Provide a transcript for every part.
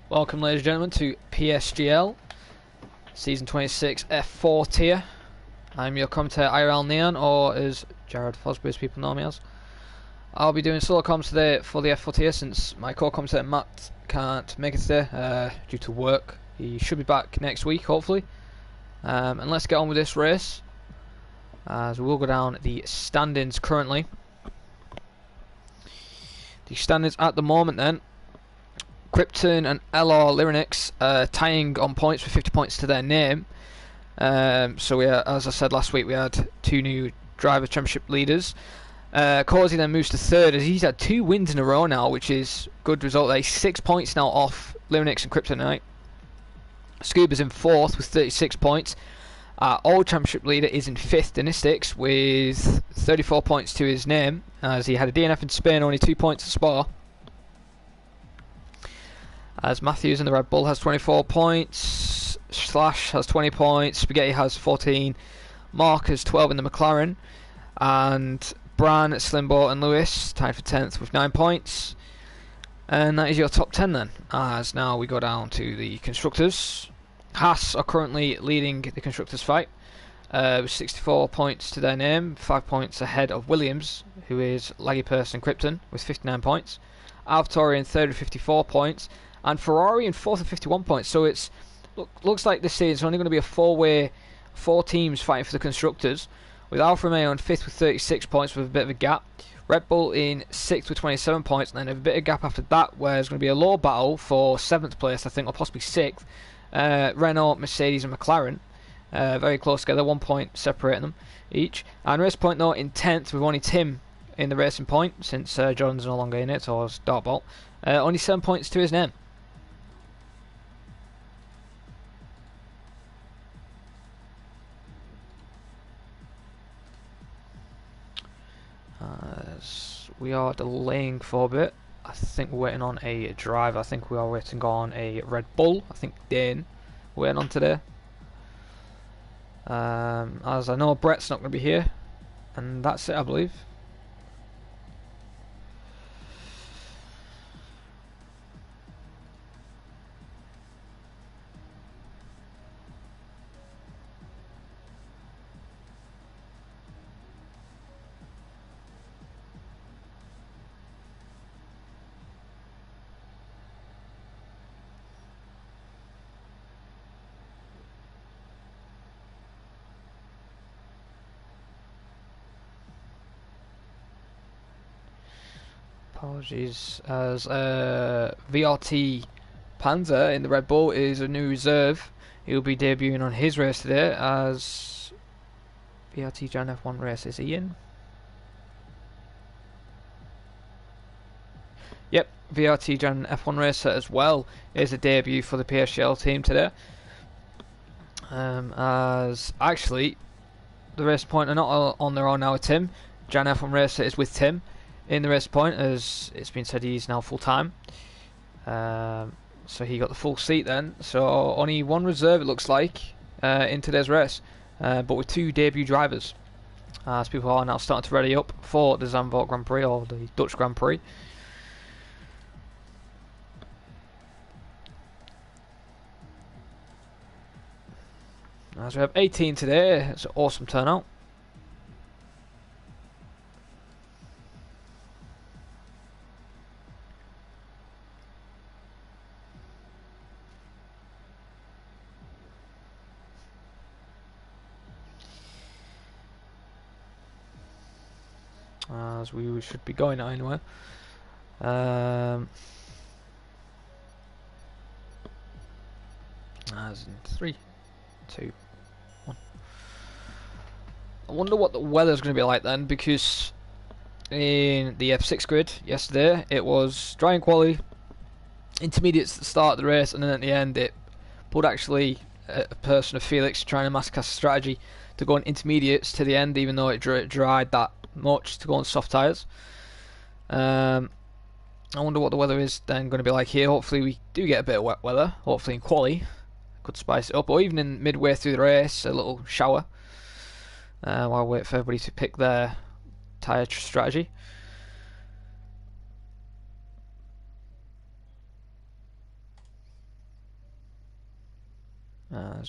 Welcome, ladies and gentlemen, to PSGL Season 26 F4 tier. I'm your commentator IRL Neon, or as Jared Fosbury as people know me as. I'll be doing solo comms today for the F4 tier since my co-commentator Matt can't make it today due to work. He should be back next week, hopefully. And let's get on with this race, as we'll go down the standings currently. The standings at the moment then. Krypton and LR Lyrinix tying on points with 50 points to their name. So we are, as I said last week, we had two new driver championship leaders. Causey then moves to third as he's had 2 wins in a row now, which is a good result. He's 6 points now off Lyrinix and Kryptonite. Scuba's in fourth with 36 points. Old championship leader is in fifth, Dynastics, with 34 points to his name, as he had a DNF in Spain, only 2 points at Spa. As Matthews in the Red Bull has 24 points, Slash has 20 points, Spaghetti has 14, Mark has 12 in the McLaren, and Bran, Slimbo and Lewis tied for 10th with 9 points. And that is your top 10 then, as now we go down to the Constructors. Haas are currently leading the Constructors fight, with 64 points to their name, 5 points ahead of Williams, who is Laggy Person Krypton, with 59 points. AlphaTauri in third with 54 points, and Ferrari in fourth with 51 points. So it's looks like this season is only going to be a four teams fighting for the Constructors, with Alfa Romeo in fifth with 36 points with a bit of a gap. Red Bull in sixth with 27 points, and then a bit of gap after that, where there's going to be a low battle for 7th place, I think, or possibly 6th. Renault, Mercedes and McLaren, very close together, 1 point separating them each. And Race Point though in 10th with only Tim in the Racing Point, since Jordan's no longer in it, or Dartbolt. Only 7 points to his name. We are delaying for a bit. I think we're waiting on a driver. I think we are waiting on a Red Bull. I think Dane we're waiting on today. As I know Brett's not going to be here. And that's it, I believe. Apologies, as VRT Panzer in the Red Bull is a new reserve. He'll be debuting on his race today, as VRT Jan F1 race. Is he in? Yep, VRT Jan F1 racer as well is a debut for the PSGL team today. As actually the Race Point are not on their own now with Tim. Jan F1 racer is with Tim in the Race Point, as it's been said he's now full time. So he got the full seat then. So only one reserve it looks like in today's race, but with 2 debut drivers, as people are now starting to ready up for the Zandvoort Grand Prix, or the Dutch Grand Prix. As we have 18 today, it's an awesome turnout. As we should be going now anyway. As in 3, 2, 1. I wonder what the weather's going to be like then, because in the F6 grid yesterday it was dry and quali, intermediates at the start of the race, and then at the end it pulled actually a person of Felix trying to massacre strategy to go on intermediates to the end, even though it dried that much to go on soft tyres. I wonder what the weather is then going to be like here. Hopefully we do get a bit of wet weather, hopefully in quali. Could spice it up, or even in midway through the race, a little shower, while I wait for everybody to pick their tyre strategy.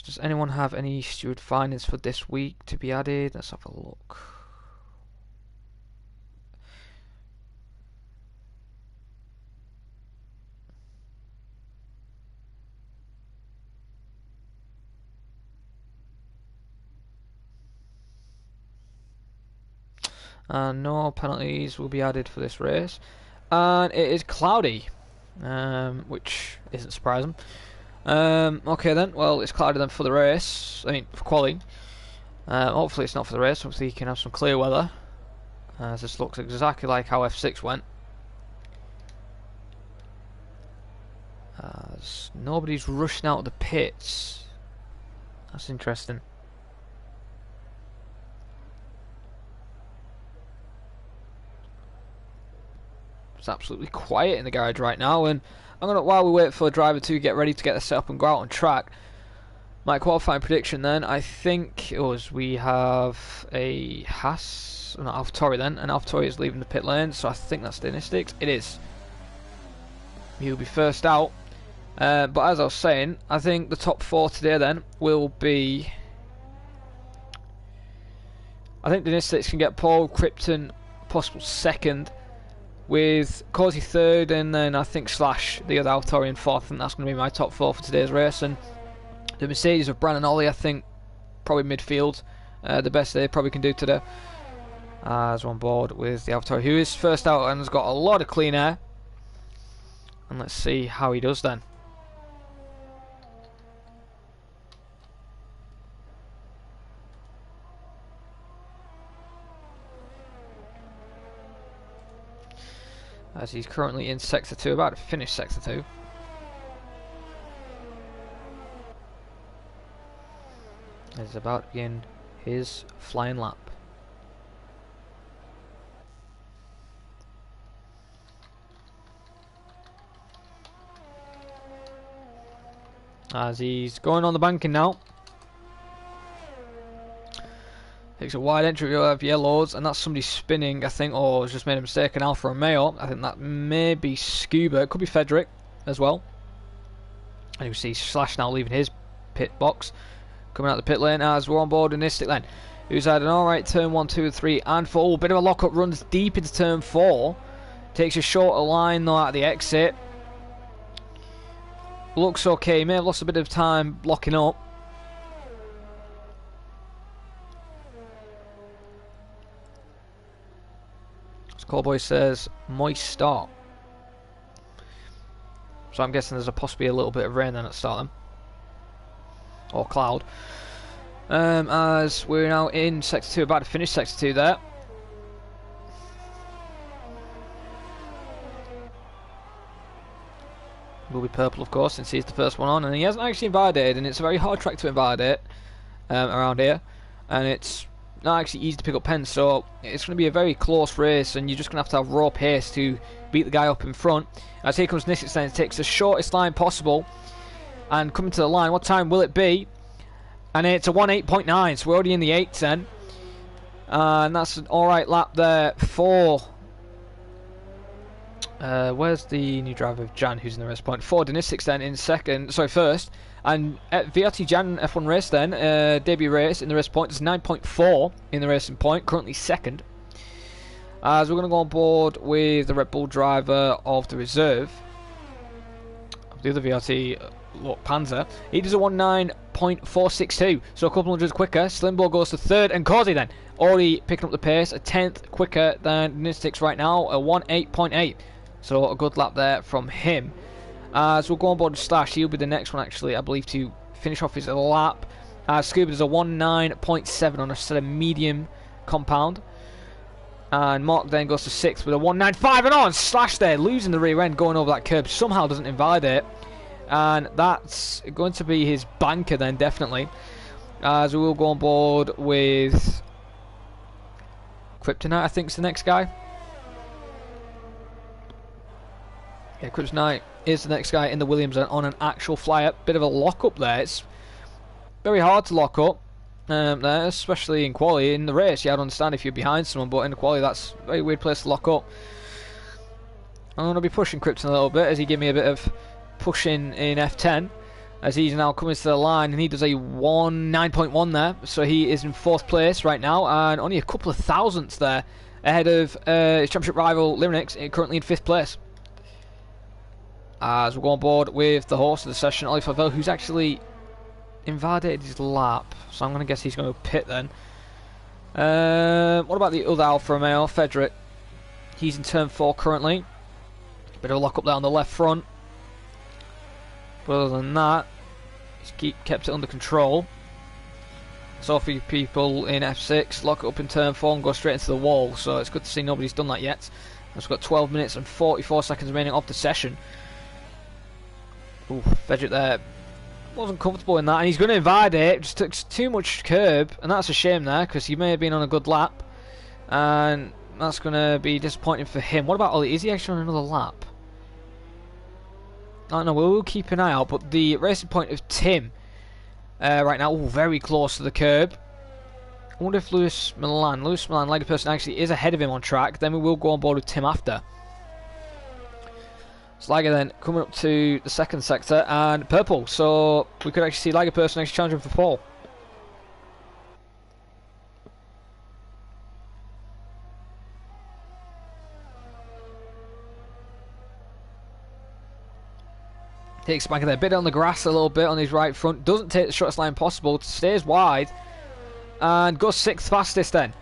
Does anyone have any steward findings for this week to be added? Let's have a look. And no penalties will be added for this race. And it is cloudy, which isn't surprising. Okay then, well it's cloudy then for the race, I mean for quali. Hopefully it's not for the race, hopefully you can have some clear weather. As this looks exactly like how F6 went. As nobody's rushing out of the pits. That's interesting. It's absolutely quiet in the garage right now, and I'm gonna, while we wait for the driver to get ready to get the setup and go out on track, my qualifying prediction then, I think it was, we have a Haas, not AlphaTauri then, and AlphaTauri is leaving the pit lane, so I think that's Dynastix. It is. He'll be first out. But as I was saying, I think the top 4 today then will be, I think Dynastix can get pole, Krypton possible second, with Cozy third, and then I think Slash, the other AlphaTauri, in fourth. I think that's going to be my top 4 for today's race. And the Mercedes of Bran and Ollie, I think, probably midfield, the best they probably can do today. As on board with the AlphaTauri, who is first out and has got a lot of clean air. And let's see how he does then. As he's currently in Sector 2, about to finish Sector 2. He's about to begin his flying lap. As he's going on the banking now. Takes a wide entry of yellows, and that's somebody spinning, I think, or has just made a mistake, an Alfa Romeo. I think that may be Scuba, it could be Frederick as well. And you see Slash now leaving his pit box. Coming out the pit lane as we're on board in Dynastic then, who's had an alright turn 1, 2 and 3 and 4. Bit of a lock-up, runs deep into turn 4. Takes a shorter line though out of the exit. Looks okay, may have lost a bit of time locking up. Callboy says moist start, so I'm guessing there's possibly a little bit of rain then at the start then, or cloud. As we're now in Sector 2, about to finish Sector 2 there. Will be purple of course since he's the first one on, and he hasn't actually invalidated, and it's a very hard track to invalidate around here, and it's not actually easy to pick up pens, so it's going to be a very close race, and you're just going to have raw pace to beat the guy up in front. As here comes Nisitz then, takes the shortest line possible, and coming to the line, what time will it be? And it's a 1:08.9, so we're already in the 8th then, and that's an alright lap there for where's the new driver of Jan, who's in the race point? For Dynastix then in second, sorry, first. And at VRT Jan F1 race then, debut race in the race point is 9.4 in the racing point, currently second. As we're going to go on board with the Red Bull driver of the reserve, of the other VRT, look, Panzer. He does a 19.462, so a couple hundreds quicker. Slimbo goes to third, and Cozy then, already picking up the pace, a 10th quicker than Dynastix right now, a 1:08.8. So a good lap there from him. So we'll go on board with Slash. He'll be the next one actually, I believe, to finish off his lap. Scuba does a 19.7 on a set of medium compound. And Mark then goes to 6th with a 1:95, and on Slash there, losing the rear end, going over that curb, somehow doesn't invalidate. And that's going to be his banker then, definitely. As we will go on board with Kryptonite, I think is the next guy. Yeah, Kryptonite is the next guy in the Williams on an actual flyer. Bit of a lock up there. It's very hard to lock up there, especially in quali. In the race, yeah, I'd understand if you're behind someone, but in the quali, that's a very weird place to lock up. I'm going to be pushing Krypton a little bit as he gave me a bit of pushing in F10. as he's now coming to the line, and he does a 9.1 there, so he is in 4th place right now, and only a couple of thousandths there ahead of his championship rival Lyrinix, currently in 5th place. As we go on board with the horse of the session, Ollie Flavel, who's actually invalidated his lap, so I'm going to guess he's going to pit then. What about the other Alfa Romeo, Frederick? He's in turn 4 currently. Bit of a lock up there on the left front. But other than that, he's kept it under control. So for you people in F6, lock it up in turn 4 and go straight into the wall. So it's good to see nobody's done that yet. We've got 12 minutes and 44 seconds remaining of the session. Ooh, Frederick there wasn't comfortable in that, and he's going to invade it. Just took too much curb, and that's a shame there, because he may have been on a good lap, and that's going to be disappointing for him. What about Ollie? Is he actually on another lap? I don't know, we'll keep an eye out, but the racing point of Tim right now, very close to the curb. I wonder if Lewis Milan, like a person, actually is ahead of him on track. Then we will go on board with Tim after. So Liger then coming up to the 2nd sector, and purple, so we could actually see Liger person actually challenging for pole. Takes back there, a bit on the grass a little bit on his right front, doesn't take the shortest line possible, stays wide, and goes 6th fastest then,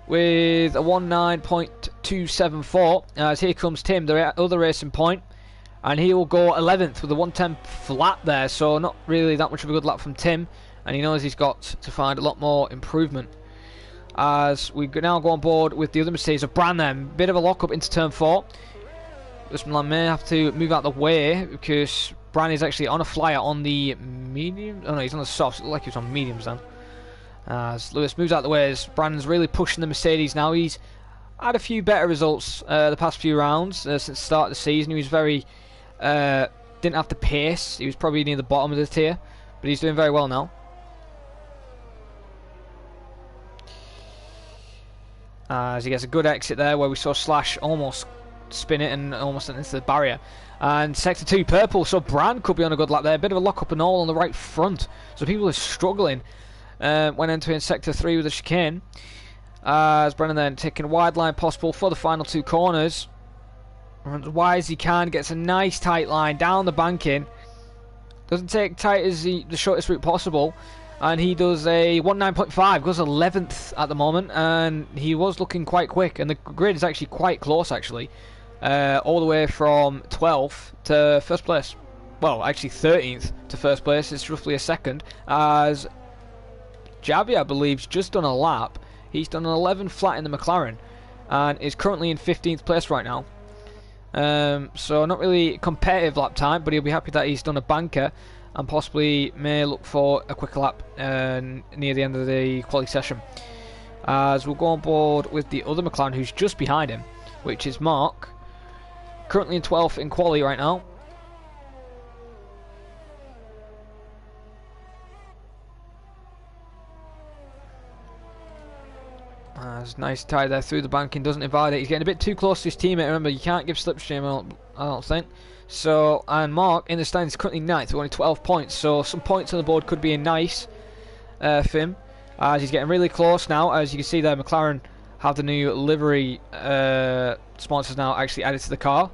with a 19.274, as here comes Tim, the other racing point, and he will go 11th with a 110 flat there, so not really that much of a good lap from Tim, and he knows he's got to find a lot more improvement. As we now go on board with the other Mercedes of Bran then, bit of a lock up into turn 4. This Milan may have to move out the way, because Bran is actually on a flyer on the medium. Oh no, he's on the softs. It looked like he was on mediums then. As Lewis moves out the way, as Brandon's really pushing the Mercedes now. He's had a few better results the past few rounds since the start of the season. He was very didn't have the pace. He was probably near the bottom of the tier, but he's doing very well now. As he gets a good exit there, where we saw Slash almost spin it and almost into the barrier. And sector 2 purple, so Brand could be on a good lap there. A bit of a lock up and all on the right front, so people are struggling when entering sector 3 with the chicane. As Brennan then taking a wide line possible for the final 2 corners, runs as wide as he can, gets a nice tight line down the banking, doesn't take tight as the shortest route possible, and he does a 19.5, goes 11th at the moment, and he was looking quite quick, and the grid is actually quite close actually, all the way from 12th to 1st place. Well, actually 13th to 1st place. It's roughly a second, as Javi, I believe, has just done a lap. He's done an 11 flat in the McLaren and is currently in 15th place right now. So not really competitive lap time, but he'll be happy that he's done a banker and possibly may look for a quick lap near the end of the quality session. As we'll go on board with the other McLaren who's just behind him, which is Mark, currently in 12th in quali right now. As nice tie there through the banking, doesn't invalidate. He's getting a bit too close to his teammate. Remember, you can't give slipstream, I don't think. So, and Mark in the stands is currently 9th with only 12 points. So some points on the board could be a nice for him. As he's getting really close now. As you can see there, McLaren have the new livery sponsors now actually added to the car.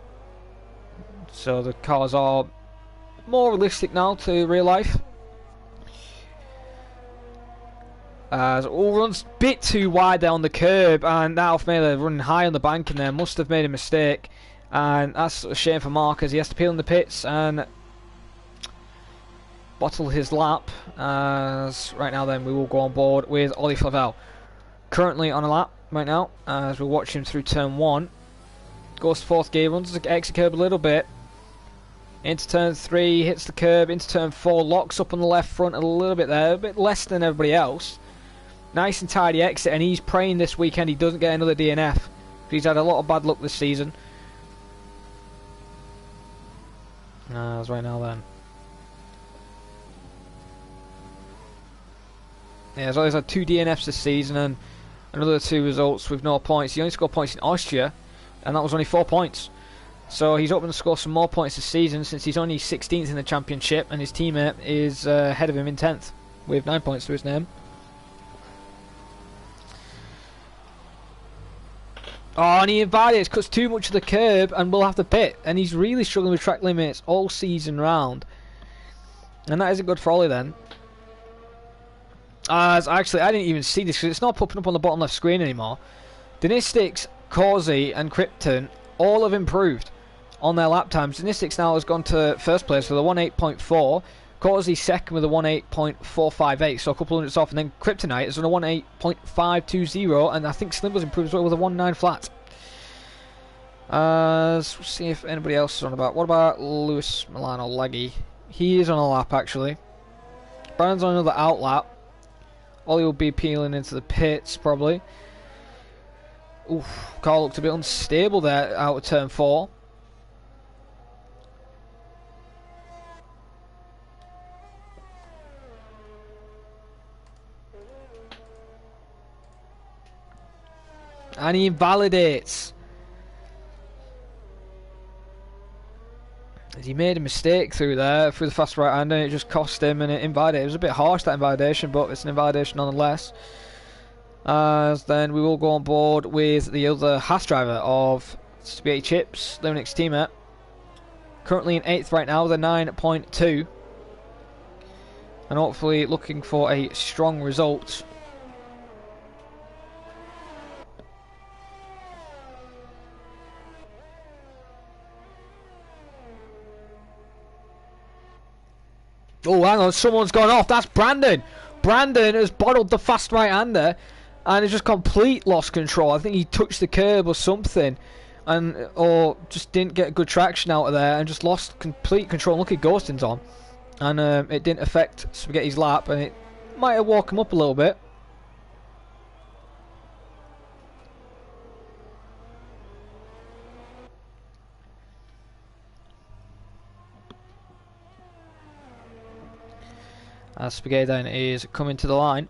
So the cars are more realistic now to real life. As runs a bit too wide there on the curb, and that Alfa Romeo running high on the banking there, must have made a mistake, and that's a shame for Mark as he has to peel in the pits and bottle his lap. As right now then we will go on board with Ollie Flavel, currently on a lap right now, as we watch him through turn 1. Goes to 4th gear, runs the exit curb a little bit, into turn 3, hits the curb, into turn 4, locks up on the left front a little bit there, a bit less than everybody else. Nice and tidy exit, and he's praying this weekend he doesn't get another DNF. He's had a lot of bad luck this season. As right now then. Yeah, so he's had 2 DNFs this season and another 2 results with no points. He only scored points in Austria, and that was only 4 points. So he's hoping to score some more points this season, since he's only 16th in the championship and his teammate is ahead of him in 10th with 9 points to his name. Oh, and he invalidates, cuts too much of the curb and will have to pit. And he's really struggling with track limits all season round. And that isn't good for Ollie then. As actually, I didn't even see this because it's not popping up on the bottom left screen anymore. Dinistics, Causey and Krypton all have improved on their lap times. Dinistics now has gone to first place with a 1.8.4. Causey second with a 1.8.458, so a couple hundreds off, and then Kryptonite is on a 1.8.520, and I think Slimbo's improved as well with a 1.9 flat. Let's see if anybody else is on about. What about Lewis Milano Leggy? He is on a lap actually. Brian's on another out lap. Ollie will be peeling into the pits probably. Oof, car looked a bit unstable there out of turn 4. And he invalidates. He made a mistake through there, through the fast right hander, and it just cost him and it invalidated. It was a bit harsh, that invalidation, but it's an invalidation nonetheless. As then we will go on board with the other Haas driver of Spaghetti Chips, Limonix teammate. Currently in 8th right now with a 9.2. And hopefully looking for a strong result. Oh, hang on, someone's gone off. That's Brandon. Brandon has bottled the fast right-hander and has just complete lost control. I think he touched the curb or something, and or just didn't get good traction out of there and just lost complete control. Look at Ghosting's on, and it didn't affect Spaghetti's lap, and it might have woke him up a little bit. As Spaghetti then is coming to the line.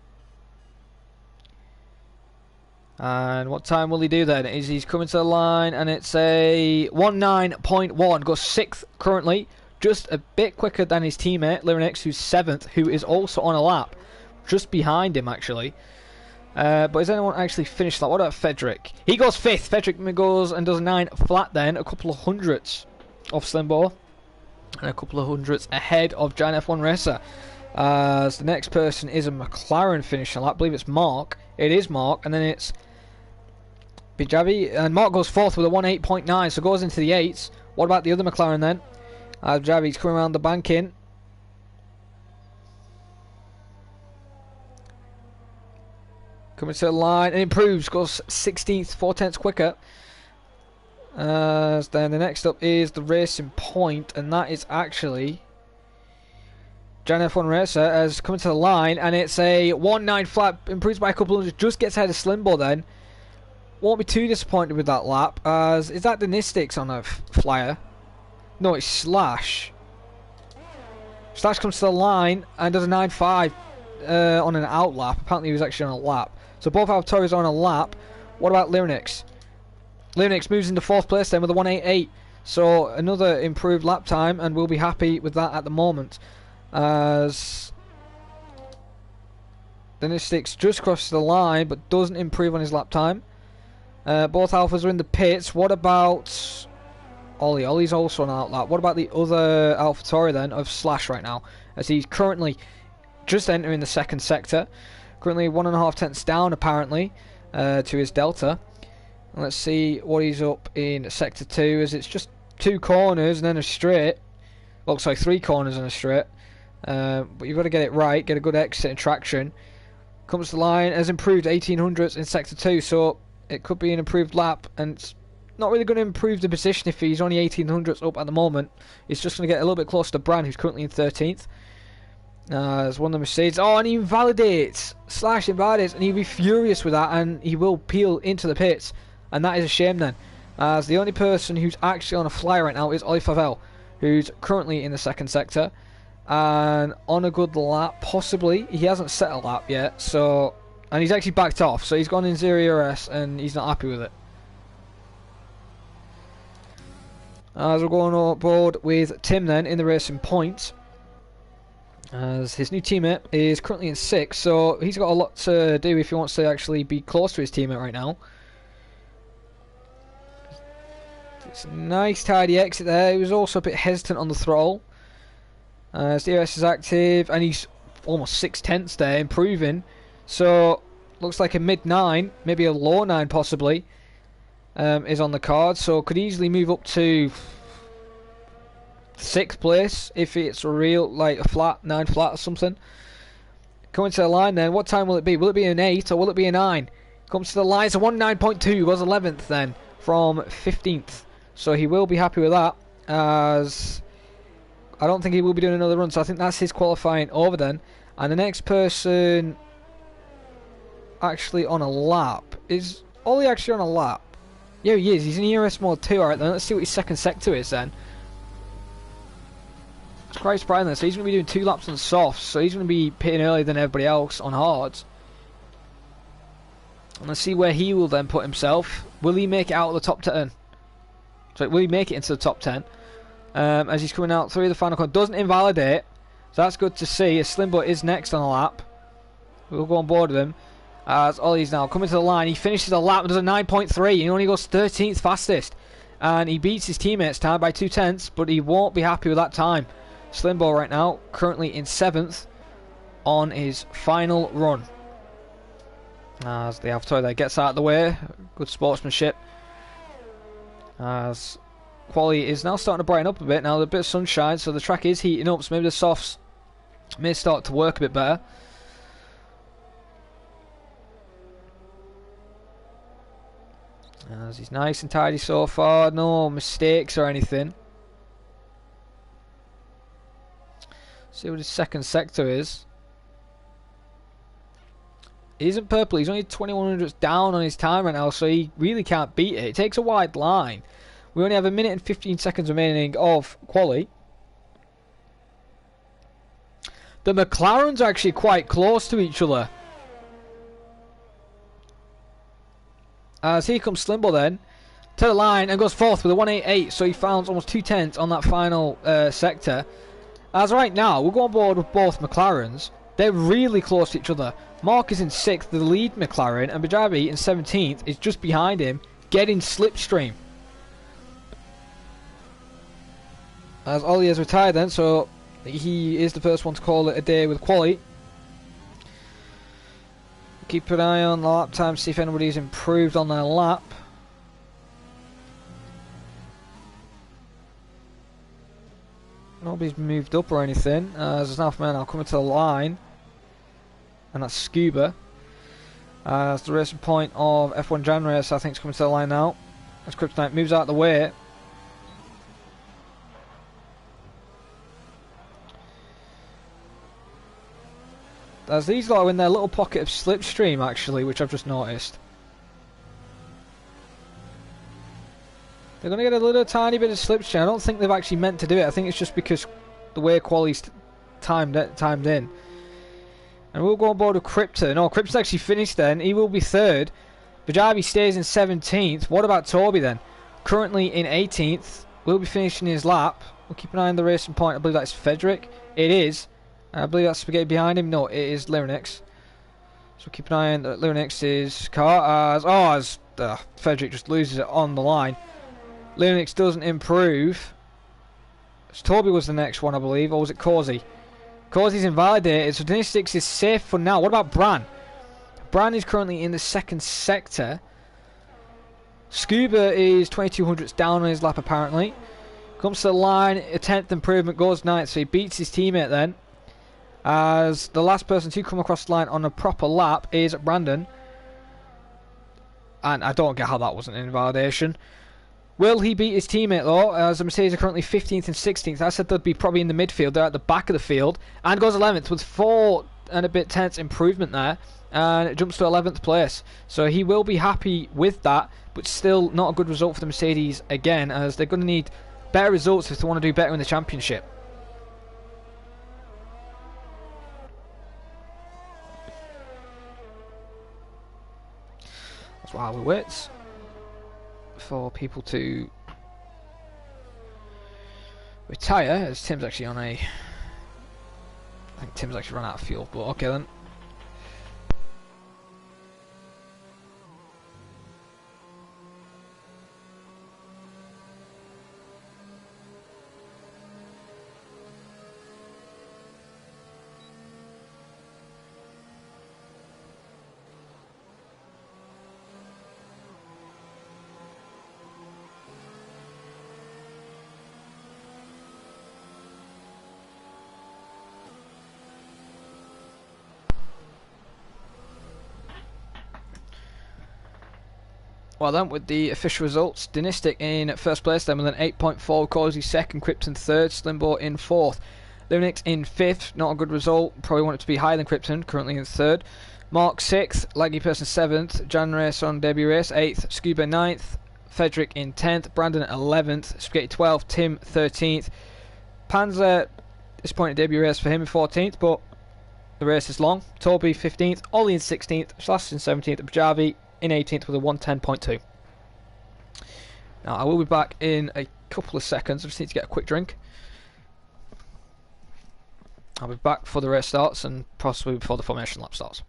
And what time will he do then? He's coming to the line, and it's a 1.9.1. Goes 6th currently. Just a bit quicker than his teammate, Limonix, who's 7th, who is also on a lap. Just behind him, actually. But has anyone actually finished that? What about Fedric? He goes 5th. Fedric goes and does 9 flat then. A couple of hundredths off Slimbo. And a couple of hundredths ahead of Giant F1 Racer. As the next person is a McLaren finishing lap. I believe it's Mark. It is Mark, and then it's Bijavi, and Mark goes 4th with a 1.8.9, so goes into the 8s. What about the other McLaren then? Bijavi's coming around the banking. Coming to the line and improves, goes 16th, 4 tenths quicker. Then the next up is the Racing Point, and that is actually Giant F1 Racer has come to the line, and it's a 1.9 flat, improves by a couple of hundred, just gets ahead of Slimbo then. Won't be too disappointed with that lap, as is that Dinistics on a flyer? No, it's Slash. Slash comes to the line and does a 9.5 on an out lap. Apparently he was actually on a lap. So both AlphaTauris are on a lap. What about Limonix? Limonix moves into 4th place then with a 1.88. So another improved lap time, and we'll be happy with that at the moment. As Dinistics just crosses the line but doesn't improve on his lap time. Both Alphas are in the pits. What about Ollie? Ollie's also on out lap. What about the other AlphaTauri then of Slash right now, as he's currently just entering the 2nd sector, currently 1.5 tenths down apparently to his Delta. And let's see what he's up in sector 2, as it's just 2 corners and then a straight. Oh, sorry, 3 corners and a straight. But you've got to get it right, get a good exit and traction. Comes to the line, has improved 1800s in sector 2, so it could be an improved lap, and it's not really going to improve the position if he's only 1800s up at the moment. It's just going to get a little bit closer to Bran, who's currently in 13th. There's one of the Mercedes. Oh, and he invalidates! Slash invalidates, and he'll be furious with that, and he will peel into the pits, and that is a shame then, as the only person who's actually on a fly right now is Ollie Favell, who's currently in the 2nd sector. And on a good lap, possibly. He hasn't set a lap yet, so, and he's actually backed off, so he's gone in 0 ERS and he's not happy with it. As we're going on board with Tim then in the Racing Point, as his new teammate is currently in 6th, so he's got a lot to do if he wants to actually be close to his teammate right now. It's a nice tidy exit there. He was also a bit hesitant on the throttle. As DRS is active, and he's almost 6/10 there, improving. So looks like a mid-9, maybe a low 9 possibly, is on the card. So could easily move up to 6th place if it's a real, like a flat 9 flat or something. Coming to the line then, what time will it be? Will it be an 8 or will it be a 9? Comes to the line, it's a 1:09.2, was 11th then from 15th. So he will be happy with that, as I don't think he will be doing another run, so I think that's his qualifying over then. And the next person actually on a lap, is Ollie actually on a lap? Yeah, he is, he's in ERS mode 2, alright then, let's see what his second sector is then. It's quite surprising then, so he's going to be doing 2 laps on softs, so he's going to be pitting earlier than everybody else on hards. And let's see where he will then put himself. Will he make it out of the top 10? So will he make it into the top 10? As he's coming out through the final corner. Doesn't invalidate. So that's good to see. A Slimbo is next on the lap. We'll go on board with him. As Ollie's now coming to the line. He finishes the lap and does a 9.3. He only goes 13th fastest. And he beats his teammates' time by 2/10. But he won't be happy with that time. Slimbo right now, currently in 7th on his final run. As the Avatar there gets out of the way. Good sportsmanship. As quality is now starting to brighten up a bit. Now there's a bit of sunshine, so the track is heating up, so maybe the softs may start to work a bit better. As he's nice and tidy so far, no mistakes or anything. See what his second sector is. He isn't purple, he's only 2100 down on his time right now, so he really can't beat it. It takes a wide line. We only have 1 minute and 15 seconds remaining of quali. The McLarens are actually quite close to each other. As here comes Slimbo then, to the line and goes 4th with a 188, so he found almost 2/10 on that final sector. As right now, we'll go on board with both McLarens. They're really close to each other. Mark is in 6th, the lead McLaren, and Bajabi in 17th is just behind him, getting slipstream. As Ollie has retired then, so he is the first one to call it a day with quali. Keep an eye on the lap time, see if anybody's improved on their lap. Nobody's moved up or anything. There's an Alpha Man now coming to the line. And that's Scuba. As the racing point of F1 Jan Race, I think, is coming to the line now. As Kryptonite moves out of the way. As these lot are in their little pocket of slipstream, actually, which I've just noticed. They're going to get a little tiny bit of slipstream. I don't think they've actually meant to do it. I think it's just because the way quality's timed in. And we'll go on board with Crypto. No, Crypto's actually finished then. He will be 3rd. Bajabi stays in 17th. What about Toby then? Currently in 18th. Will be finishing his lap. We'll keep an eye on the racing point. I believe that's Frederick. It is. I believe that's Spaghetti behind him. No, it is Lyrinix. So keep an eye on Lyrinix's car. As Frederick just loses it on the line. Lyrinix doesn't improve. So Toby was the next one, I believe. Or was it Causey? Causey's invalidated. So Dennis 6 is safe for now. What about Bran? Bran is currently in the 2nd sector. Scuba is 2200s down on his lap apparently. Comes to the line. A 10th improvement. Goes 9th. So he beats his teammate then. As the last person to come across the line on a proper lap is Brandon. And I don't get how that wasn't an invalidation. Will he beat his teammate though? As the Mercedes are currently 15th and 16th. I said they'd be probably in the midfield. They're at the back of the field. And goes 11th with 4 and a bit tenths improvement there. And it jumps to 11th place. So he will be happy with that. But still not a good result for the Mercedes again. As they're going to need better results if they want to do better in the championship. That's while we wait for people to Retire, as Tim's actually on a... I think Tim's actually run out of fuel, but okay then. Well then, with the official results, Dynastic in first place then with an 8.4, Causey second, Krypton third, Slimbo in fourth. Lunix in fifth, not a good result, probably want it to be higher than Krypton, currently in third. Mark sixth, Laggy Person seventh, Jan Race on debut race eighth, Scuba ninth, Frederick in 10th, Brandon 11th, Spaghetti 12th, Tim 13th. Panzer, disappointing debut race for him in 14th, but the race is long. Toby 15th, Ollie in 16th, Slash in 17th, and Bajavi in 18th with a 110.2. Now I will be back in a couple of seconds. I just need to get a quick drink. I'll be back before the race starts and possibly before the formation lap starts.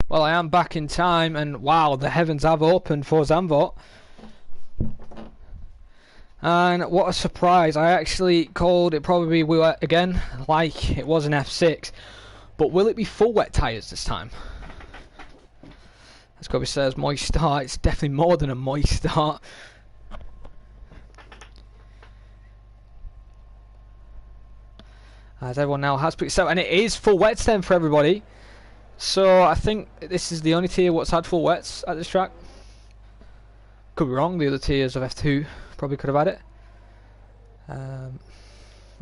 Well, I am back in time, and wow, the heavens have opened for Zandvoort. And what a surprise, I actually called it probably wet again, like it was in F6. But will it be full wet tyres this time? As Kobe says, moist start, it's definitely more than a moist start. As everyone now has picked so, and it is full wets then for everybody. So I think this is the only tier what's had full wets at this track. Could be wrong, the other tiers of F2 probably could have had it.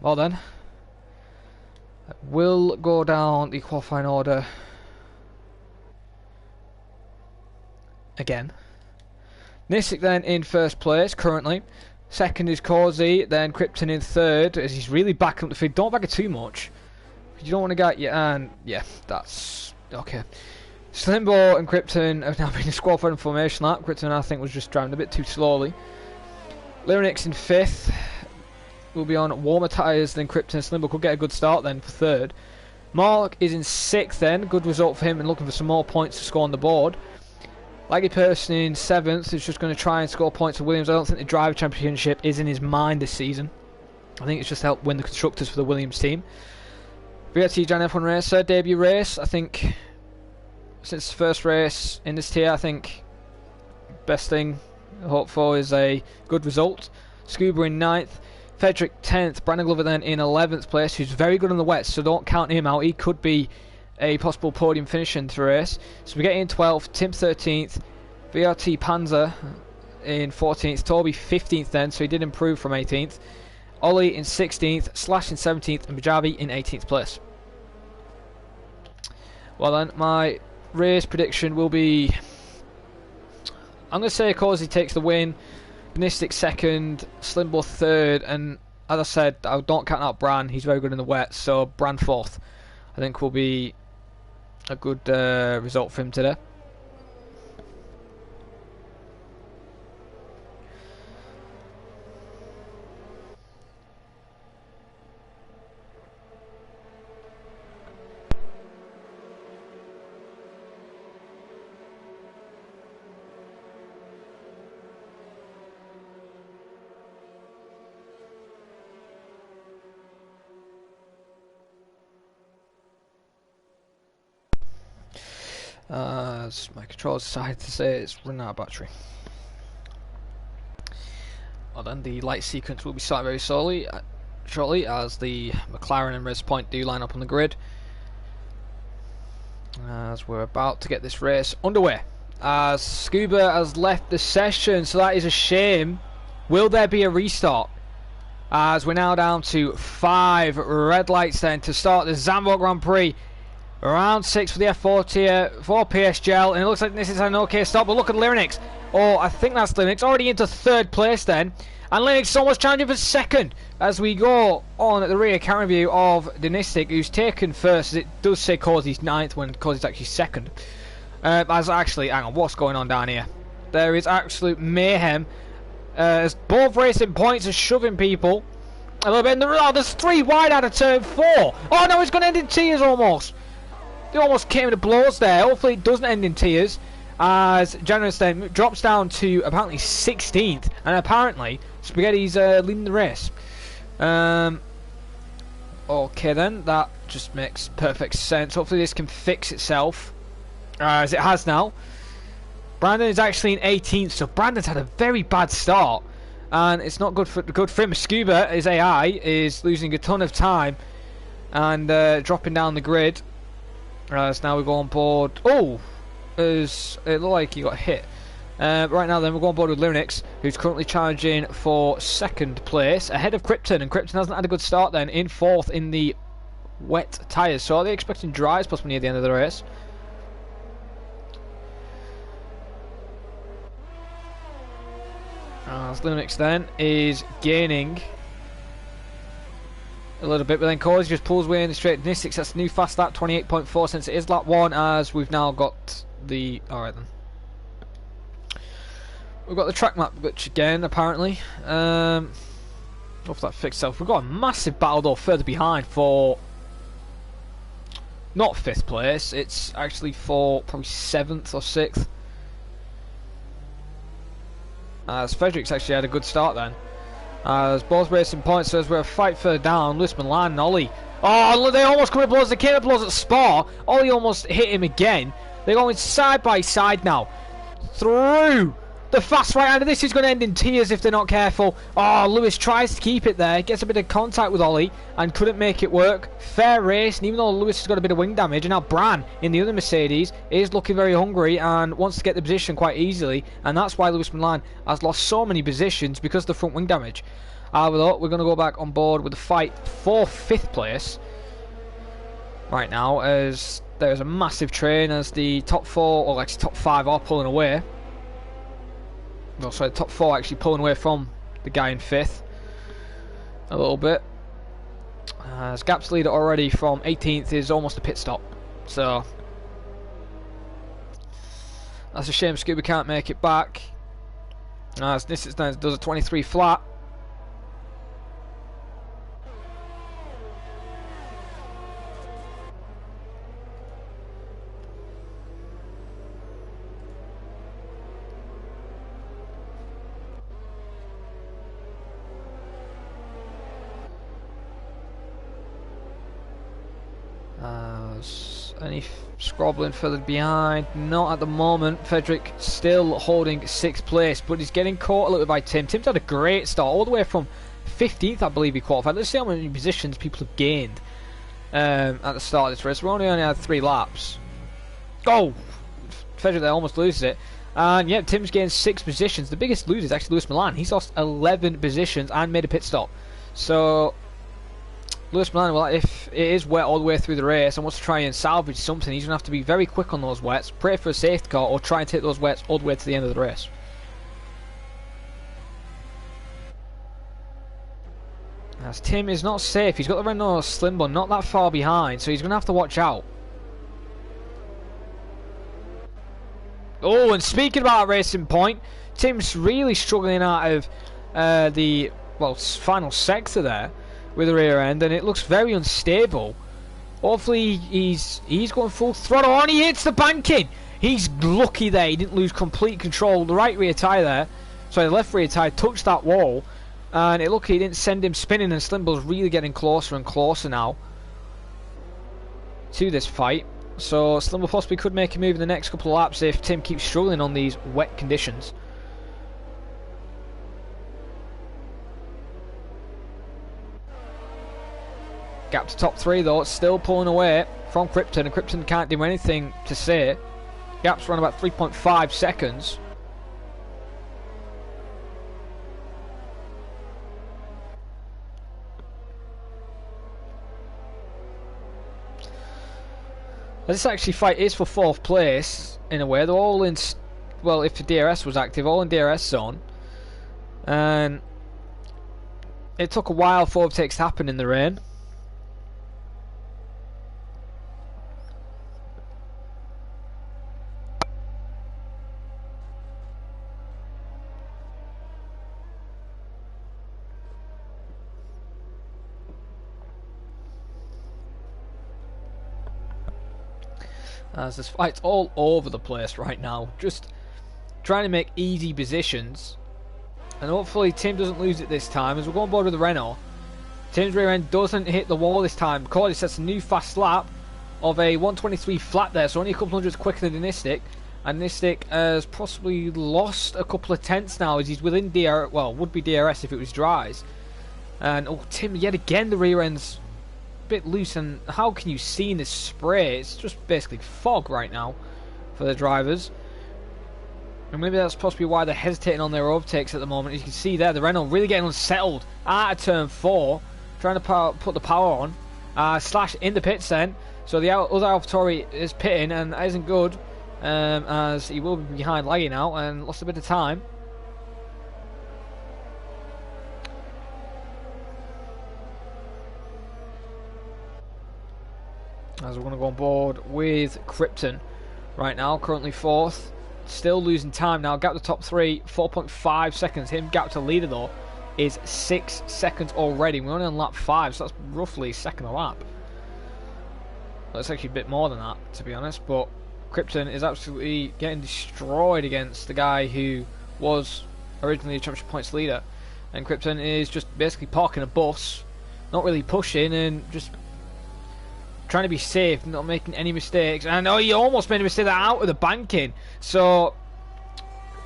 Well then, we'll go down the qualifying order again. Nisik then in first place currently. Second is Causey, then Krypton in third, as he's really backing up the feed. Don't back it too much. You don't want to get you, and yeah, that's okay. Slimbo and Krypton have now been disqualified in formation lap. Krypton, I think, was just driving a bit too slowly. Lyrinix in fifth. Will be on warmer tyres than Krypton. Slimbo could get a good start then for third. Mark is in sixth then. Good result for him and looking for some more points to score on the board. Laggy Person in seventh is just going to try and score points for Williams. I don't think the driver championship is in his mind this season. I think it's just helped win the constructors for the Williams team. VRT Jan F1 race, third debut race. I think since the first race in this tier, I think best thing to hope for is a good result. Scuba in 9th, Frederick 10th, Brandon Glover then in 11th place, who's very good on the wets, so don't count him out. He could be a possible podium finish in the race. So we get in 12th, Tim 13th, VRT Panzer in 14th, Toby 15th then, so he did improve from 18th. Ollie in 16th, Slash in 17th, and Bajavi in 18th place. Well then, my race prediction will be... I'm going to say Causey takes the win, Mystic second, Slimbo third, and as I said, I don't count out Bran, he's very good in the wet, so Bran fourth, I think will be a good result for him today. As my controller decided to say it's running out of battery. Well then, the light sequence will be starting very shortly as the McLaren and Race Point do line up on the grid. As we're about to get this race underway. As Scuba has left the session, so that is a shame. Will there be a restart? As we're now down to 5 red lights then to start the Zandvoort Grand Prix. Round 6 for the F4 tier for PSGL, and it looks like this is an okay stop, but look at Linux. Oh, I think that's Linux, already into 3rd place then. And Linux is almost challenging for 2nd as we go on at the rear camera view of Denistic, who's taken 1st, as it does say Cozy's 9th when Cozy's actually 2nd. As actually, hang on, what's going on down here? There is absolute mayhem. As both Racing Points are shoving people a little bit in the road. There's 3 wide out of turn 4. Oh no, it's going to end in tears almost. They almost came to blows there. Hopefully it doesn't end in tears, as Generous then drops down to apparently 16th, and apparently Spaghetti's leading the race. Okay then, that just makes perfect sense. Hopefully this can fix itself, as it has now. Brandon is actually in 18th, so Brandon's had a very bad start, and it's not good for him. Scuba, his AI, is losing a ton of time and dropping down the grid. So now we go on board. Oh, it looked like he got hit. Right now then, we'll go on board with Linux, who's currently challenging for 2nd place, ahead of Krypton, and Krypton hasn't had a good start then, in 4th in the wet tyres. So are they expecting dries possibly near the end of the race? As Linux then is gaining a little bit, but then Cozy just pulls away in the straight. Nistics, that's a new fast lap, 28.4 since it is lap 1, as we've now got the... Alright then. We've got the track map glitch again, apparently. Hopefully that fixed itself. We've got a massive battle though further behind for... not 5th place, it's actually for probably 7th or 6th. As Frederick's actually had a good start then. As both Racing Points, so as we're a fight further down, Lewis Milan and Ollie. Oh, they almost come at blows. They came at blows at Spa. Ollie almost hit him again. They're going side by side now. Through the fast right hander. This is going to end in tears if they're not careful. Oh, Lewis tries to keep it there. Gets a bit of contact with Ollie and couldn't make it work. Fair race. And even though Lewis has got a bit of wing damage, and now Bran in the other Mercedes is looking very hungry and wants to get the position quite easily. And that's why Lewis Milan has lost so many positions, because of the front wing damage. We're going to go back on board with the fight for 5th place right now, as there's a massive train as the top 4, or actually top 5, are pulling away. No, sorry, the top 4 actually pulling away from the guy in 5th a little bit. As Gap's leader already from 18th is almost a pit stop, so that's a shame. Scuba can't make it back, as this does a 23 flat. Any scrobbling further behind? Not at the moment. Frederick still holding 6th place, but he's getting caught a little bit by Tim. Tim's had a great start, all the way from 15th, I believe he qualified. Let's see how many positions people have gained at the start of this race. We only had 3 laps. Oh! Frederick there almost loses it. And yeah, Tim's gained 6 positions. The biggest loser is actually Lewis Milan. He's lost 11 positions and made a pit stop. So Lewis Milan, well, if it is wet all the way through the race and wants to try and salvage something, he's going to have to be very quick on those wets, pray for a safety car, or try and take those wets all the way to the end of the race. As Tim is not safe, he's got the Renault Slim Bun not that far behind, so he's going to have to watch out. Oh, and speaking about Racing Point, Tim's really struggling out of the final sector there with the rear end, and it looks very unstable. Hopefully he's going full throttle on. He hits the banking. He's lucky there. He didn't lose complete control. The right rear tyre there, sorry, the left rear tyre touched that wall, and it lucky he didn't send him spinning. And Slimble's really getting closer and closer now to this fight. So Slimble possibly could make a move in the next couple of laps if Tim keeps struggling on these wet conditions. Gap to top 3 though, it's still pulling away from Krypton, and Krypton can't do anything to say. Gap's around about 3.5 seconds. This actually fight is for 4th place in a way. They're all in, well, if the DRS was active, all in DRS zone. And it took a while for overtakes to happen in the rain. As this fight's all over the place right now, just trying to make easy positions, and hopefully Tim doesn't lose it this time as we're going board with the Renault. Tim's rear end doesn't hit the wall this time because he sets a new fast lap of a 123 flat there, so only a couple hundreds quicker than Nistic, and Nistic has possibly lost a couple of tenths now as he's within DRS, well, would be DRS if it was dries. And oh, Tim, yet again the rear end's bit loose, and how can you see in this spray? It's just basically fog right now for the drivers, and maybe that's possibly why they're hesitating on their overtakes at the moment. As you can see there, the Renault really getting unsettled out of turn 4, trying to put the power on. Slash in the pits then, so the other AlphaTauri is pitting, and that isn't good, as he will be behind lagging out and lost a bit of time. As we're going to go on board with Krypton right now, currently 4th. Still losing time now. Gap to top 3, 4.5 seconds. Him gap to leader though is 6 seconds already. We're only on lap 5, so that's roughly a second a lap. That's actually a bit more than that, to be honest. But Krypton is absolutely getting destroyed against the guy who was originally the championship points leader. And Krypton is just basically parking a bus, not really pushing, and just trying to be safe, not making any mistakes. And oh, he almost made a mistake out of the banking. So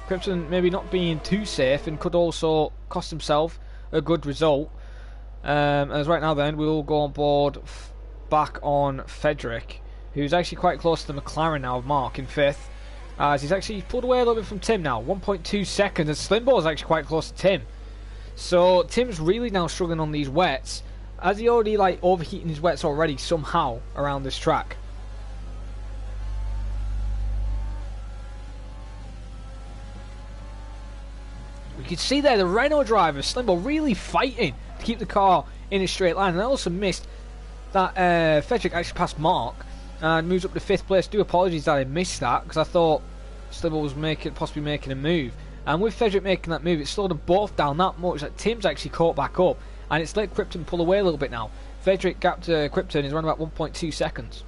Krypton maybe not being too safe and could also cost himself a good result. As right now then we'll go on board back on Frederick, who's actually quite close to the McLaren now of Mark in 5th. As he's actually pulled away a little bit from Tim now, 1.2 seconds, and Slimbo is actually quite close to Tim. So Tim's really now struggling on these wets, as he already like overheating his wets already somehow around this track. We can see there the Renault driver, Slimbo, really fighting to keep the car in a straight line. And I also missed that Frederick actually passed Mark and moves up to 5th place. Do apologies that I missed that, because I thought Slimbo was possibly making a move. And with Frederick making that move, it slowed them both down that much that Tim's actually caught back up. And it's let Krypton pull away a little bit now. Frederick gap to Krypton is around about 1.2 seconds.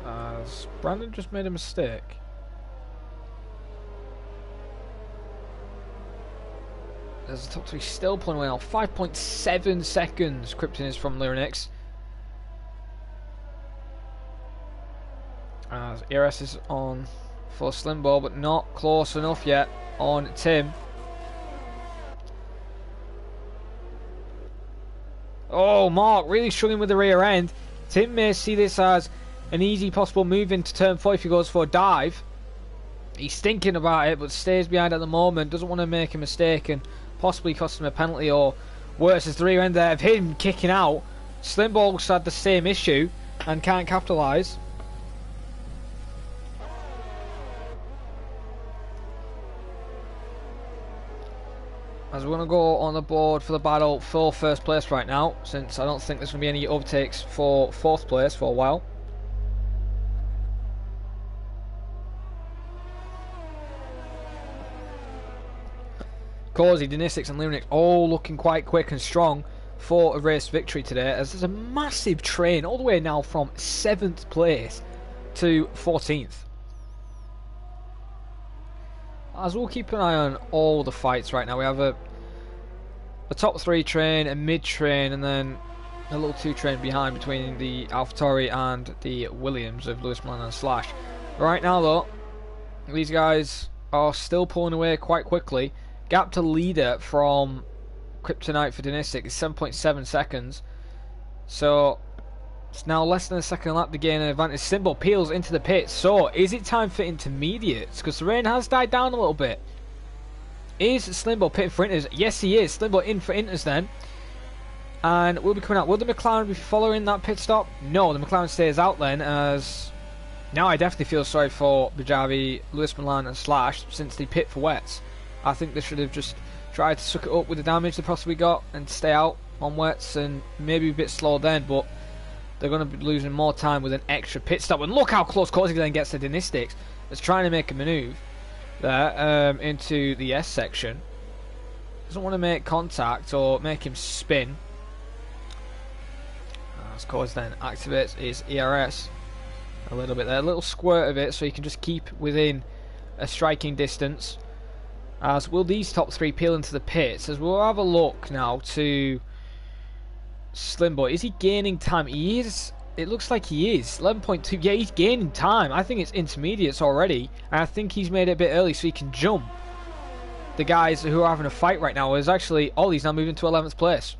As Brandon just made a mistake. There's the top 3 still pulling away now. 5.7 seconds Krypton is from Lyrinix. As ERS is on for Slimbo, but not close enough yet on Tim. Oh, Mark really struggling with the rear end. Tim may see this as an easy possible move into turn 4 if he goes for a dive. He's thinking about it, but stays behind at the moment. Doesn't want to make a mistake and possibly cost him a penalty, or worse, as the rear end there of him kicking out. Slimbo's had the same issue and can't capitalise. As we're going to go on the board for the battle for 1st place right now, since I don't think there's going to be any overtakes for 4th place for a while. Causey, Denisics and Lunix all looking quite quick and strong for a race victory today, as there's a massive train all the way now from 7th place to 14th. As we'll keep an eye on all the fights right now, we have a top 3 train, a mid train, and then a little two-train behind between the AlphaTauri and the Williams of Lewis Milano and Slash. Right now, though, these guys are still pulling away quite quickly. Gap to leader from Kryptonite for Dynistic is 7.7 seconds. So it's now less than a second lap to gain an advantage. Slimbo peels into the pits. So is it time for intermediates? Because the rain has died down a little bit. Is Slimbo pitting for inters? Yes, he is. Slimbo in for inters then. And we'll be coming out. Will the McLaren be following that pit stop? No, the McLaren stays out then, as now I definitely feel sorry for Bajavi, Lewis Milan and Slash since they pit for wets. I think they should have just tried to suck it up with the damage they possibly got and stay out on wets and maybe a bit slow then, but they're going to be losing more time with an extra pit stop. And look how close Corsi then gets to Dynistics. It's trying to make a manoeuvre there into the S section. Doesn't want to make contact or make him spin. As Corsi then activates his ERS a little bit there, a little squirt of it so he can just keep within a striking distance. As will these top three peel into the pits, as we'll have a look now to Slimbo. Is he gaining time? He is. It looks like he is. 11.2. Yeah, he's gaining time. I think it's intermediates already. And I think he's made it a bit early so he can jump the guys who are having a fight right now. Is actually Ollie's now moving to 11th place.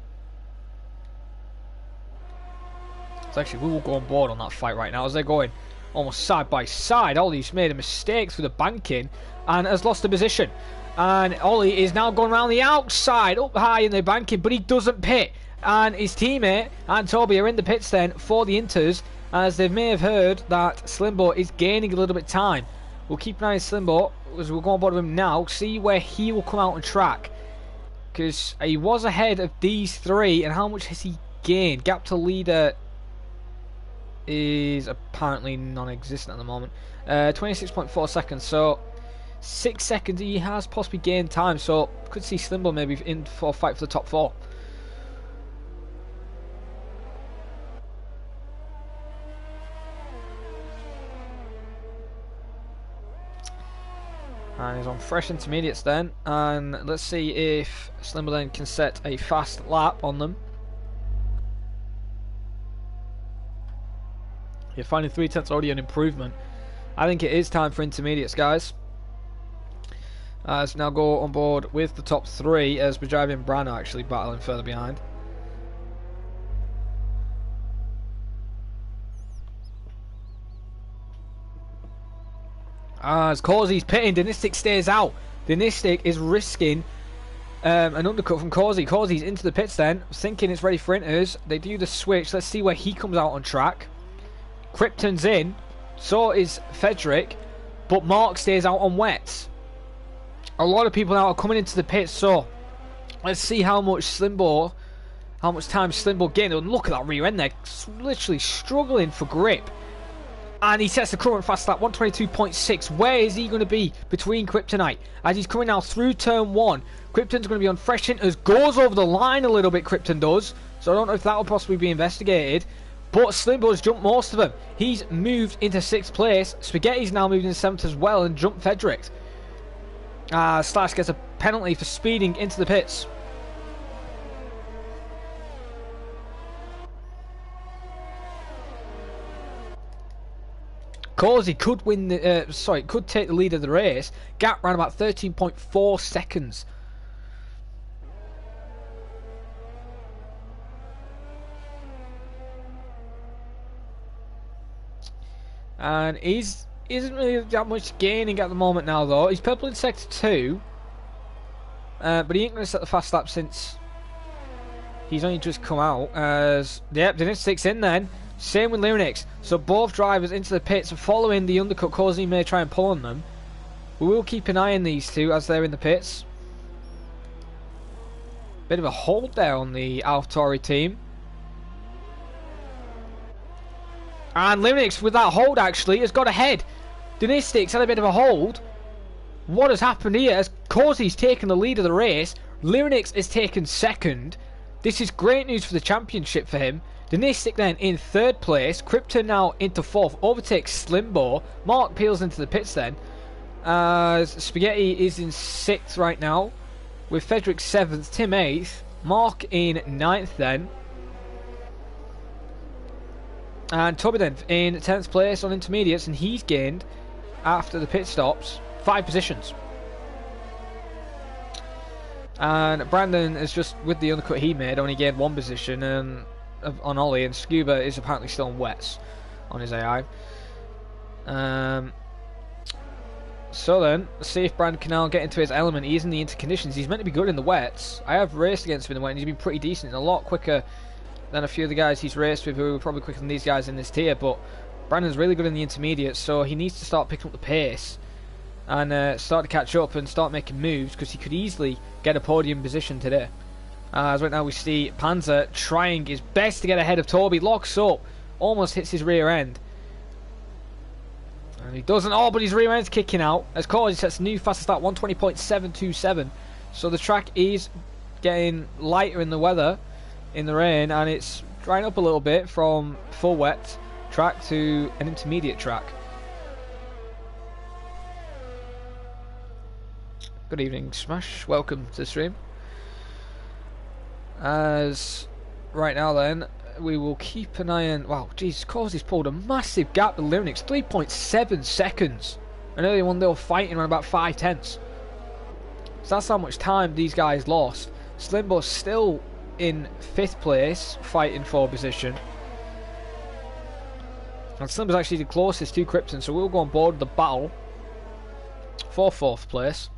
So actually, we will go on board on that fight right now as they're going almost side by side. Ollie's made a mistake through the banking and has lost the position. And Ollie is now going around the outside, up high in the banking, but he doesn't pit. And his teammate and Toby are in the pits then for the Inters, as they may have heard that Slimbo is gaining a little bit of time. We'll keep an eye on Slimbo as we'll go on board with him now, see where he will come out on track. Because he was ahead of these three, and how much has he gained? Gap to leader is apparently non-existent at the moment. 26.4 seconds, so 6 seconds he has possibly gained time, so could see Slimbo maybe in for a fight for the top four. And he's on fresh intermediates then, and let's see if Slimbo then can set a fast lap on them. You're finding 3/10 already an improvement. I think it is time for intermediates, guys. Let's now go on board with the top three, as Bajavi and Bran are actually battling further behind. As Corsi's pitting, Dynistic stays out. Dynistic is risking an undercut from Corsi. Corsi's into the pits then, thinking it's ready for inters. They do the switch. Let's see where he comes out on track. Krypton's in, so is Frederick, but Mark stays out on wets. A lot of people now are coming into the pits, so let's see how much time Slimbo gained. And look at that rear end there, literally struggling for grip. And he sets the current fast lap, 122.6. Where is he going to be between Kryptonite? As he's coming now through turn one, Krypton's going to be on fresh inters, goes over the line a little bit, Krypton does. So I don't know if that will possibly be investigated. But Slimbo's jumped most of them. He's moved into 6th place. Spaghetti's now moved into 7th as well and jumped Frederick. Slash gets a penalty for speeding into the pits. Corsi could win the could take the lead of the race. Gap around about 13.4 seconds. And isn't really that much gaining at the moment now, though. He's purple in sector 2, but he ain't going to set the fast lap since he's only just come out. As Dynistic's in then. Same with Lyrinix. So both drivers into the pits following the undercut. Corsi may try and pull on them. We will keep an eye on these two as they're in the pits. Bit of a hold there on the AlphaTauri team. And Lyrinix with that hold actually has got ahead. Dynistic's had a bit of a hold. What has happened here? As Corsi's taken the lead of the race, Lyrinix is taken second. This is great news for the championship for him. Dynistic then in 3rd place. Krypton now into 4th. Overtakes Slimbo. Mark peels into the pits then. As Spaghetti is in 6th right now, with Frederick 7th, Tim 8th, Mark in 9th then. And Toby then in 10th place on intermediates, and he's gained, after the pit stops, 5 positions. And Brandon is just, with the undercut he made, only gained 1 position and on Ollie, and Scuba is apparently still on wets on his AI. So then, let's see if Brandon can now get into his element. He's in the interconditions. He's meant to be good in the wets. I have raced against him in the wet, and he's been pretty decent, and a lot quicker than a few of the guys he's raced with, who are probably quicker than these guys in this tier. But Brandon's really good in the intermediates, so he needs to start picking up the pace and start to catch up and start making moves, because he could easily get a podium position today. As right now we see Panzer trying his best to get ahead of Toby, locks up, almost hits his rear end. And he doesn't, but his rear end's kicking out. As Corey sets a new fastest start, 120.727. So the track is getting lighter in the weather, in the rain, and it's drying up a little bit from full wet track to an intermediate track. Good evening, Smash. Welcome to the stream. As right now then, we will keep an eye on... Wow, Jesus, Causy's pulled a massive gap with Lyrinx, 3.7 seconds. And earlier one they were fighting around about 5/10. So that's how much time these guys lost. Slimbo's still in 5th place, fighting for position. And Slimbo's actually the closest to Krypton, so we'll go on board the battle for 4th place.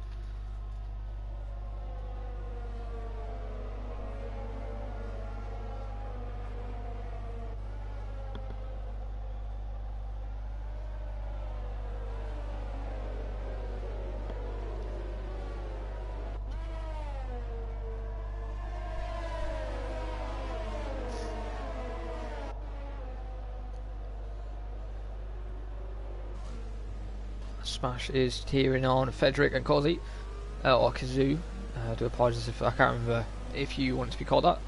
Smash is tearing on Frederick and Kazi, or Kazoo. I do apologise if I can't remember if you want it to be called that.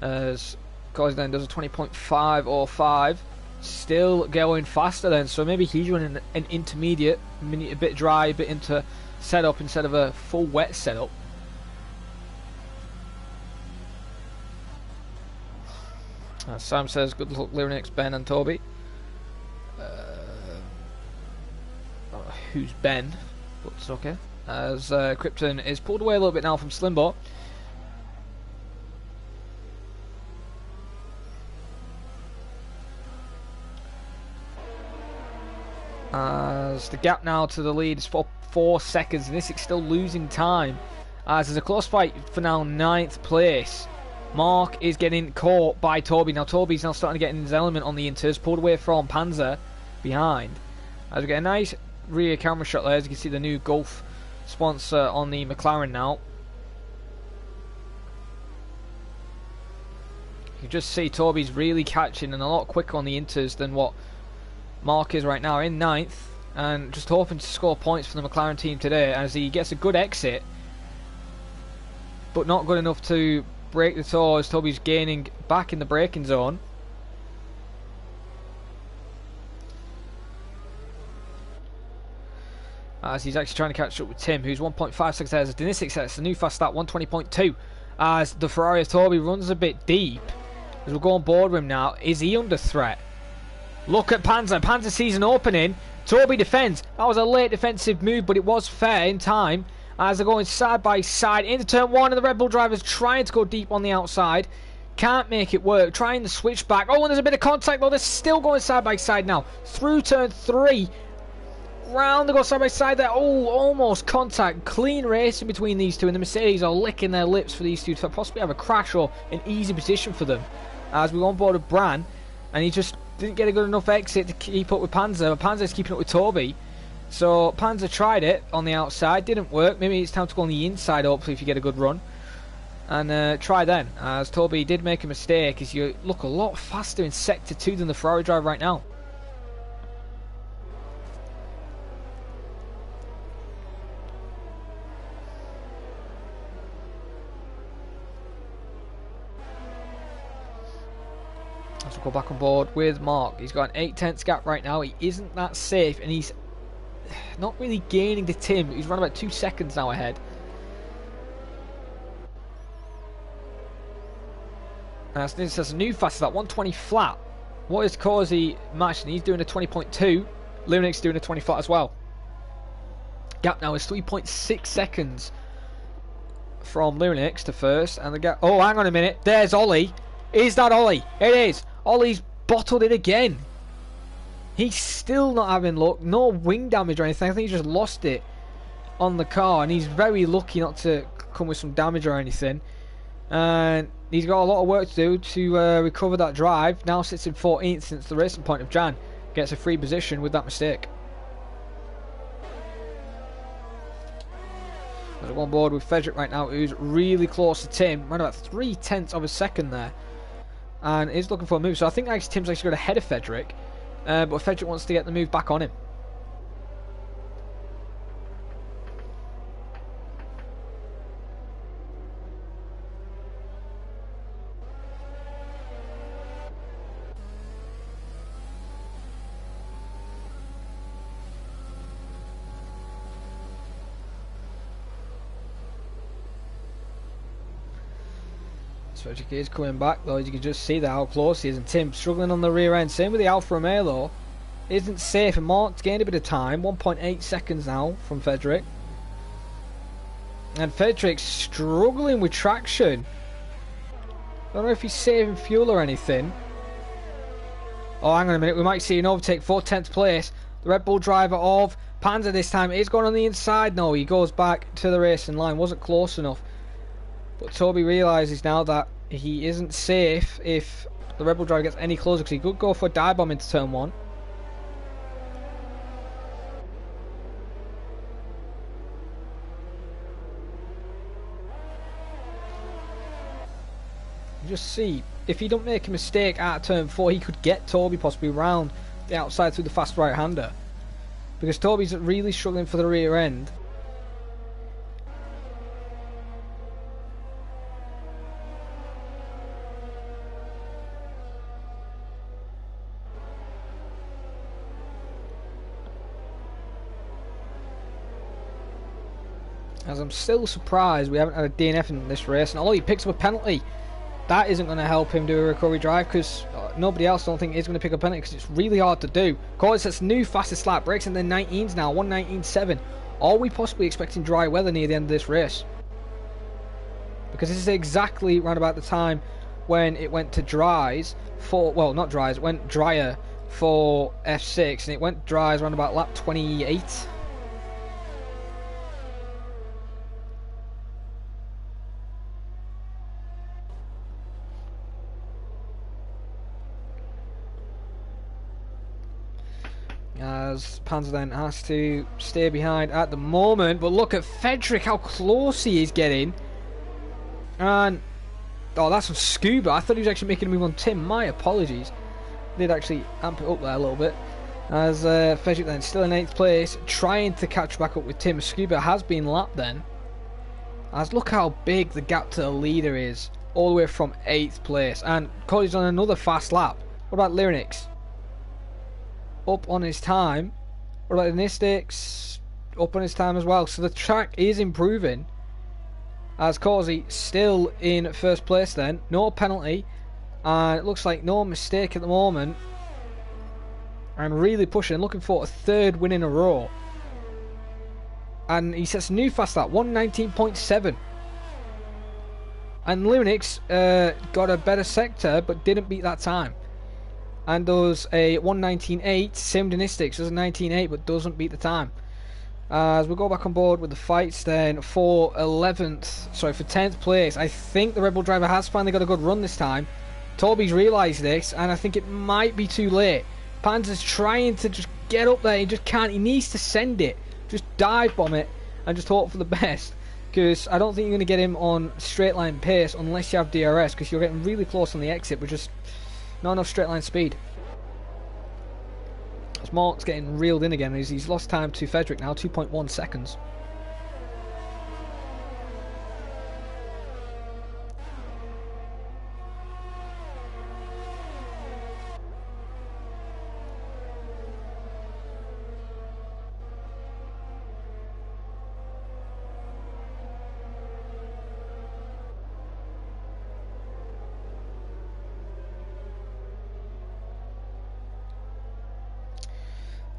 As Kazi then does a 20.505, still going faster then. So maybe he's running an intermediate, a bit dry, a bit into setup instead of a full wet setup. Sam says good luck, Lyrinx, Ben and Toby. Who's Ben, but it's okay. As Krypton is pulled away a little bit now from Slimbo. As the gap now to the lead is for 4 seconds, and this is still losing time. As there's a close fight for now 9th place. Mark is getting caught by Toby. Now Toby's now starting to get in his element on the inters, pulled away from Panzer behind. As we get a nice rear camera shot there, as you can see the new Gulf sponsor on the McLaren now. You can just see Toby's really catching and a lot quicker on the inters than what Mark is right now, in 9th, and just hoping to score points for the McLaren team today as he gets a good exit, but not good enough to break the tour as Toby's gaining back in the braking zone. As he's actually trying to catch up with Tim, who's 1.5 seconds ahead. As Denisic sets a new fast start, 120.2. As the Ferrari of Toby runs a bit deep, as we'll go on board with him now. Is he under threat? Look at Panzer. Panzer sees an opening. Toby defends. That was a late defensive move, but it was fair in time. As they're going side by side into turn 1, and the Red Bull driver's trying to go deep on the outside. Can't make it work. Trying the switch back. Oh, and there's a bit of contact, though. They're still going side by side now. Through turn 3. Round, they go side by side there. Oh, almost contact. Clean racing between these two, and the Mercedes are licking their lips for these two to possibly have a crash or an easy position for them. As we go on board with Bran, and he just didn't get a good enough exit to keep up with Panzer. But Panzer's keeping up with Toby. So Panzer tried it on the outside, didn't work. Maybe it's time to go on the inside, hopefully, if you get a good run. And try then, as Toby did make a mistake, as you look a lot faster in Sector 2 than the Ferrari driver right now. Let's go back on board with Mark. He's got an 8/10 gap right now. He isn't that safe, and he's not really gaining to Tim. He's run about 2 seconds now ahead. This has a new fast start, 120 flat. What is Causey matching? He's doing a 20.2. Lunix doing a 24 as well. Gap now is 3.6 seconds from Lunix to first, and the gap. Oh, hang on a minute. There's Ollie. Is that Ollie? It is. Ollie's bottled it again. He's still not having luck. No wing damage or anything. I think he just lost it on the car, and he's very lucky not to come with some damage or anything. And he's got a lot of work to do to recover that drive. Now sits in 14th since the racing point of Jan. Gets a free position with that mistake. We're on board with Frederick right now, who's really close to Tim. Around about 0.3 of a second there. And is looking for a move. So I think actually Tim's actually got ahead of Frederick. But Frederick wants to get the move back on him. Frederick is coming back though, as you can just see that how close he is, and Tim struggling on the rear end. Same with the Alfa Romeo, isn't safe, and Mark's gained a bit of time, 1.8 seconds now from Frederick. And Frederick's struggling with traction. I don't know if he's saving fuel or anything. Oh, hang on a minute, we might see an overtake for 10th place. The Red Bull driver of Panzer this time is going on the inside. No, he goes back to the racing line, wasn't close enough. But Toby realises now that he isn't safe if the Red Bull driver gets any closer, because he could go for a dive bomb into turn 1. You just see, if he don't make a mistake at turn 4, he could get Toby possibly round the outside through the fast right-hander. Because Toby's really struggling for the rear end. As I'm still surprised we haven't had a DNF in this race, and although he picks up a penalty, that isn't going to help him do a recovery drive, because nobody else I don't think is going to pick up a penalty, because it's really hard to do. Corey sets new fastest lap, breaks in the 19s now, 1:19.7. Are we possibly expecting dry weather near the end of this race? Because this is exactly around about the time when it went to dries for, well, not dries, it went drier for F6, and it went dries around about lap 28. As Panzer then has to stay behind at the moment, but look at Frederick, how close he is getting. And oh, that's from Scuba. I thought he was actually making a move on Tim. My apologies. Did actually amp it up there a little bit. As Frederick then still in 8th place, trying to catch back up with Tim. Scuba has been lapped then. As look how big the gap to the leader is, all the way from 8th place. And Cody's on another fast lap. What about Lyrinix? Up on his time. What about the Nistix? Up on his time as well. So the track is improving. As Causey still in first place then. No penalty. And it looks like no mistake at the moment. And really pushing. Looking for a 3rd win in a row. And he sets a new fast lap. 1:19.7. And Lunix got a better sector, but didn't beat that time. And does a 1:19.8, same Dynastix, does a 19.8 but doesn't beat the time. As we go back on board with the fights then for 10th place. I think the Red Bull driver has finally got a good run this time. Toby's realised this, and I think it might be too late. Panzer's trying to just get up there, he just can't, he needs to send it. Just dive bomb it and just hope for the best. Because I don't think you're going to get him on straight line pace unless you have DRS, because you're getting really close on the exit but just not enough straight line speed. As Mark's getting reeled in again, he's lost time to Frederick now, 2.1 seconds.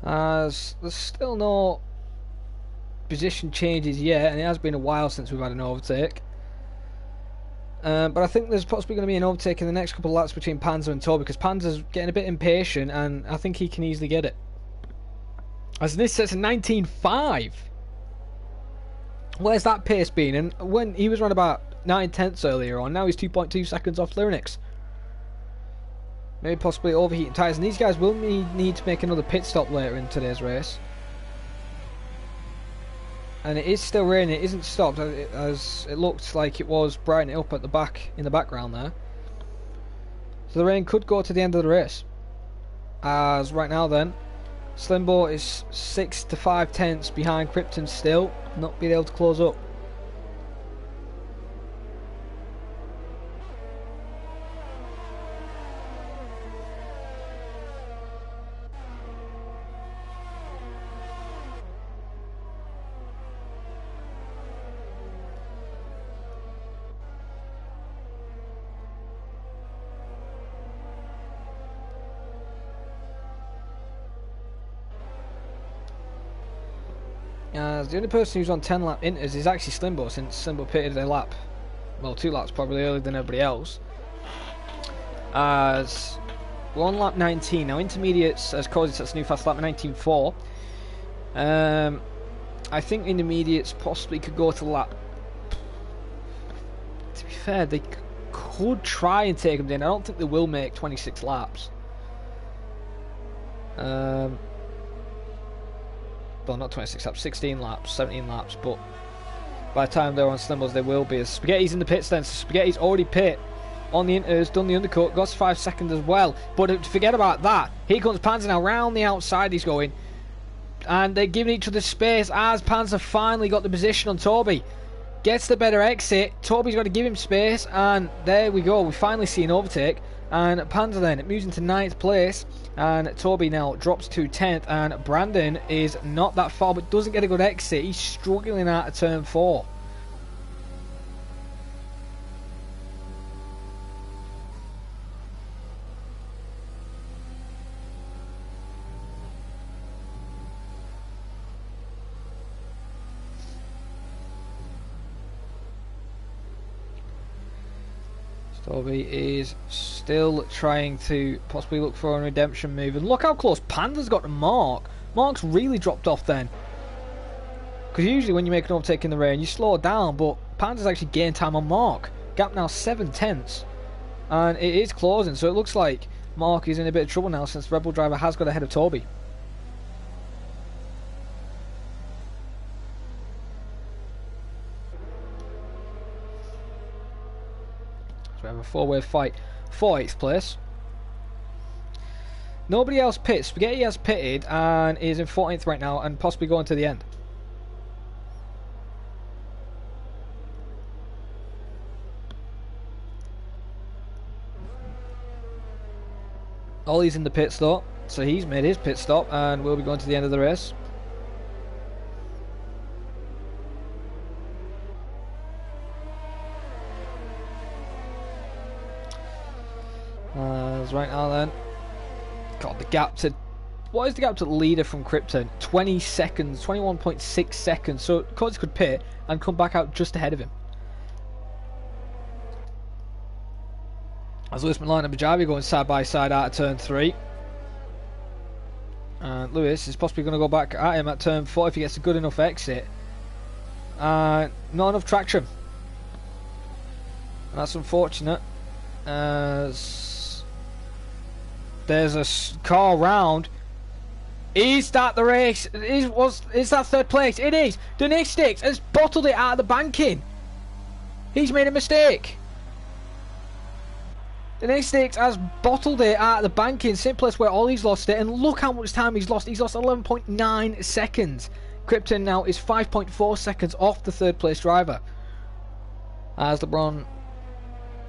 as there's still no position changes yet, and it has been a while since we've had an overtake. But I think there's possibly going to be an overtake in the next couple of laps between Panzer and Toby, because Panzer's getting a bit impatient, and I think he can easily get it. As this sets a 19.5. Where's that pace been? And when he was around about 9/10 earlier on, now he's 2.2 seconds off Lyrinix. Maybe possibly overheating tyres, and these guys will need to make another pit stop later in today's race. And it is still raining, it isn't stopped, as it looked like it was brightening up at the back, in the background there. So the rain could go to the end of the race. As right now then, Slimbo is 6 to 5 tenths behind Krypton still, not being able to close up. The only person who's on 10 lap inters is actually Slimbo, since Slimbo pitted a lap, well 2 laps probably earlier than everybody else. As we're on lap 19 now, intermediates, as Cozy sets a new fast lap 19.4. I think intermediates possibly could go to lap, to be fair, they could try and take them in. I don't think they will make 26 laps. Well, not 26 laps, 16 laps, 17 laps, but by the time they're on Slimbos they will be. As Spaghetti's in the pits then, so Spaghetti's already pit on the inters, done the undercut, got 5 seconds as well. But forget about that, here comes Panzer now, round the outside he's going, and they're giving each other space as Panzer finally got the position on Toby. Gets the better exit, Toby's got to give him space, and there we go, we finally see an overtake. And Panzer then moves into 9th place, and Toby now drops to 10th, and Brandon is not that far but doesn't get a good exit. He's struggling out of turn 4. Toby is still trying to possibly look for a redemption move, and look how close Panda's got to Mark. Mark's really dropped off then, because usually when you make an overtake in the rain you slow down, but Panda's actually gained time on Mark. Gap now 7 tenths, and it is closing, so it looks like Mark is in a bit of trouble now, since the Red Bull driver has got ahead of Toby. So we have a 4-way fight for 8th place. Nobody else pits. Spaghetti has pitted and is in 14th right now, and possibly going to the end. Ollie's in the pit stop, so he's made his pit stop and will be going to the end of the race. Right now then, God, the gap to, what is the gap to the leader from Krypton? 20 seconds, 21.6 seconds, so Cozy could pit and come back out just ahead of him. As Lewis Milan and Bajabi going side by side out of turn 3. And Lewis is possibly going to go back at him at turn 4 if he gets a good enough exit. Not enough traction. And that's unfortunate, as there's a car round. Is that the race? Is that 3rd place? It is. Donistix has bottled it out of the banking. He's made a mistake. Donistix has bottled it out of the banking. Simplest where Ollie's lost it, and look how much time he's lost. He's lost 11.9 seconds. Krypton now is 5.4 seconds off the 3rd place driver. As LeBron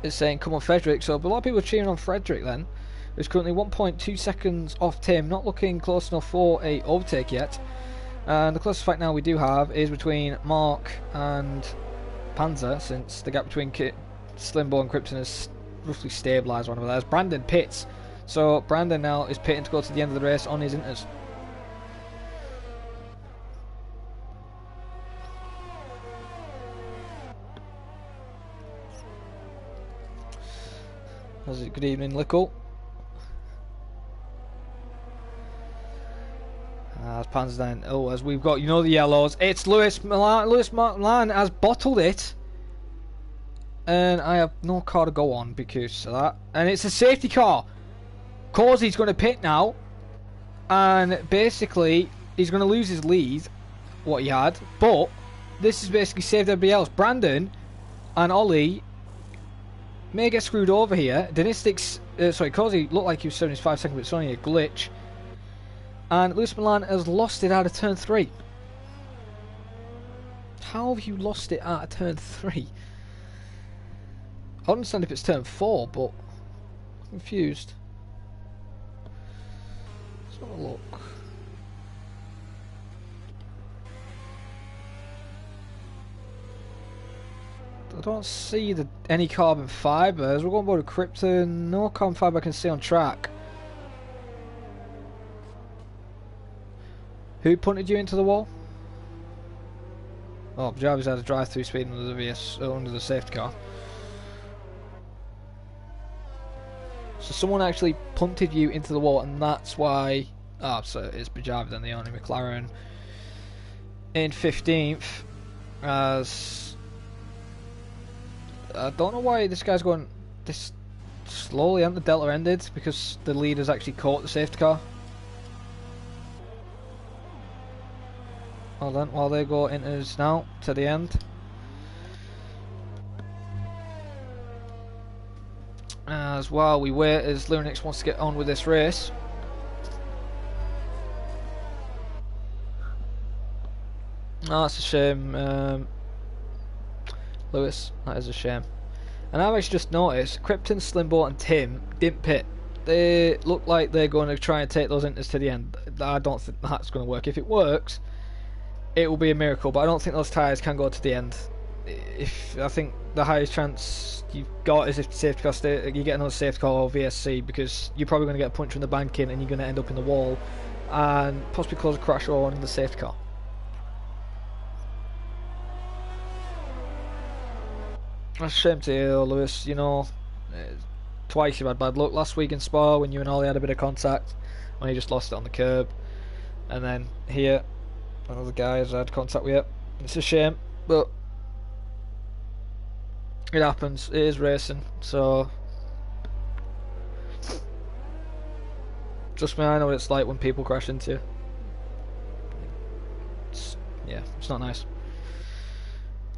is saying, come on Frederick. So a lot of people are cheering on Frederick then, who's currently 1.2 seconds off Tim, not looking close enough for a overtake yet. And the closest fight now we do have is between Mark and Panzer, since the gap between Slimbo and Krypton is roughly stabilised one of theirs. Brandon pits, so Brandon now is pitting to go to the end of the race on his inters. Good evening, Lickle. As Pan's then. Oh, as we've got, you know, the yellows. It's Lewis Milan. Lewis Milan has bottled it. And I have no car to go on because of that. And it's a safety car. Causy's going to pit now. And basically, he's going to lose his lead. What he had. But this has basically saved everybody else. Brandon and Ollie may get screwed over here. Dynastic's... sorry, Causey looked like he was 75 seconds, but it's only a glitch. And Lewis Milan has lost it out of turn 3. How have you lost it out of turn 3? I understand if it's turn 4, but I'm confused. Let's have a look. I don't see any carbon fibres. We're going to go to Krypton. No carbon fibre I can see on track. Who punted you into the wall? Oh, Jarvis had a drive-through speed under the safety car. So someone actually punted you into the wall, and that's why. Oh, so it's Bajavi then, the only McLaren in 15th. As I don't know why this guy's going this slowly. And the Delta ended because the leader's actually caught the safety car. Hold on, while they go into now to the end. As while we wait, as Lunix wants to get on with this race. Oh, that's a shame, Lewis. That is a shame. And I've actually just noticed Krypton, Slimbo, and Tim didn't pit. They look like they're going to try and take those inters to the end. I don't think that's going to work. If it works, it will be a miracle, but I don't think those tyres can go to the end. I think the highest chance you've got is if the safety car you get another safety car or VSC, because you're probably going to get a punch from the bank in and you're going to end up in the wall and possibly cause a crash or in the safety car. That's a shame to hear, Lewis. You know, twice you've had bad luck. Last week in Spa when you and Ollie had a bit of contact when you just lost it on the curb, and then here another guy has had contact with you. It's a shame, but it happens. It is racing, so trust me, I know what it's like when people crash into you. It's not nice.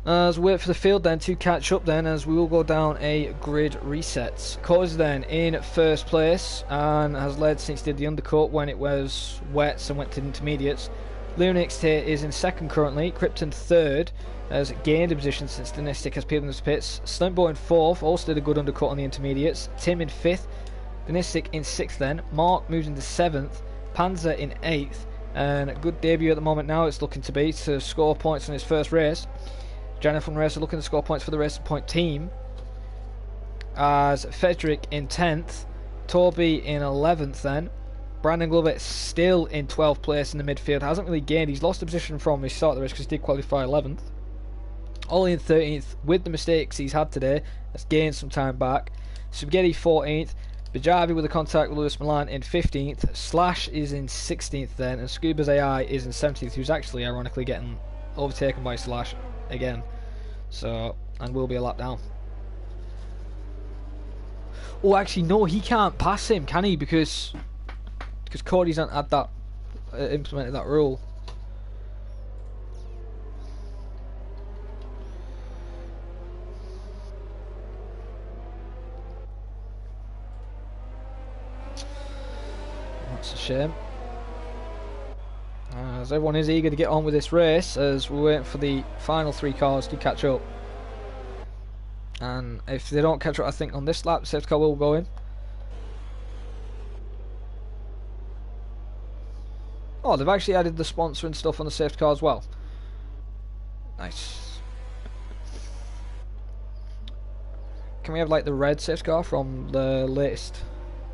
As we wait for the field then to catch up then, as we will go down a grid resets. Coz then in first place and has led since he did the undercut when it was wets and went to intermediates. Lunix here is in second currently. Krypton third, has gained a position since Dynastic has peeled in his pits. Slimbo in fourth, also did a good undercut on the intermediates. Tim in fifth, Dynastic in sixth then. Mark moves into seventh, Panzer in eighth, and a good debut at the moment now it's looking to be to score points in his first race. Jennifer Racer looking to score points for the Racing Point team. As Frederick in 10th, Toby in 11th then. Brandon Glover still in 12th place in the midfield. Hasn't really gained. He's lost a position from his start of the race because he did qualify 11th. Ollie in 13th with the mistakes he's had today. Has gained some time back. Spaghetti 14th. Bajavi with a contact with Lewis Milan in 15th. Slash is in 16th then. And Scuba's AI is in 17th, who's actually ironically getting overtaken by Slash again, so, and will be a lap down. Oh, actually no, he can't pass him, can he? Because Cody's not had that implemented that rule. That's a shame. As everyone is eager to get on with this race as we're waiting for the final three cars to catch up. And if they don't catch up, I think on this lap, the safety car will go in. Oh, they've actually added the sponsor and stuff on the safety car as well. Nice. Can we have like the red safety car from the latest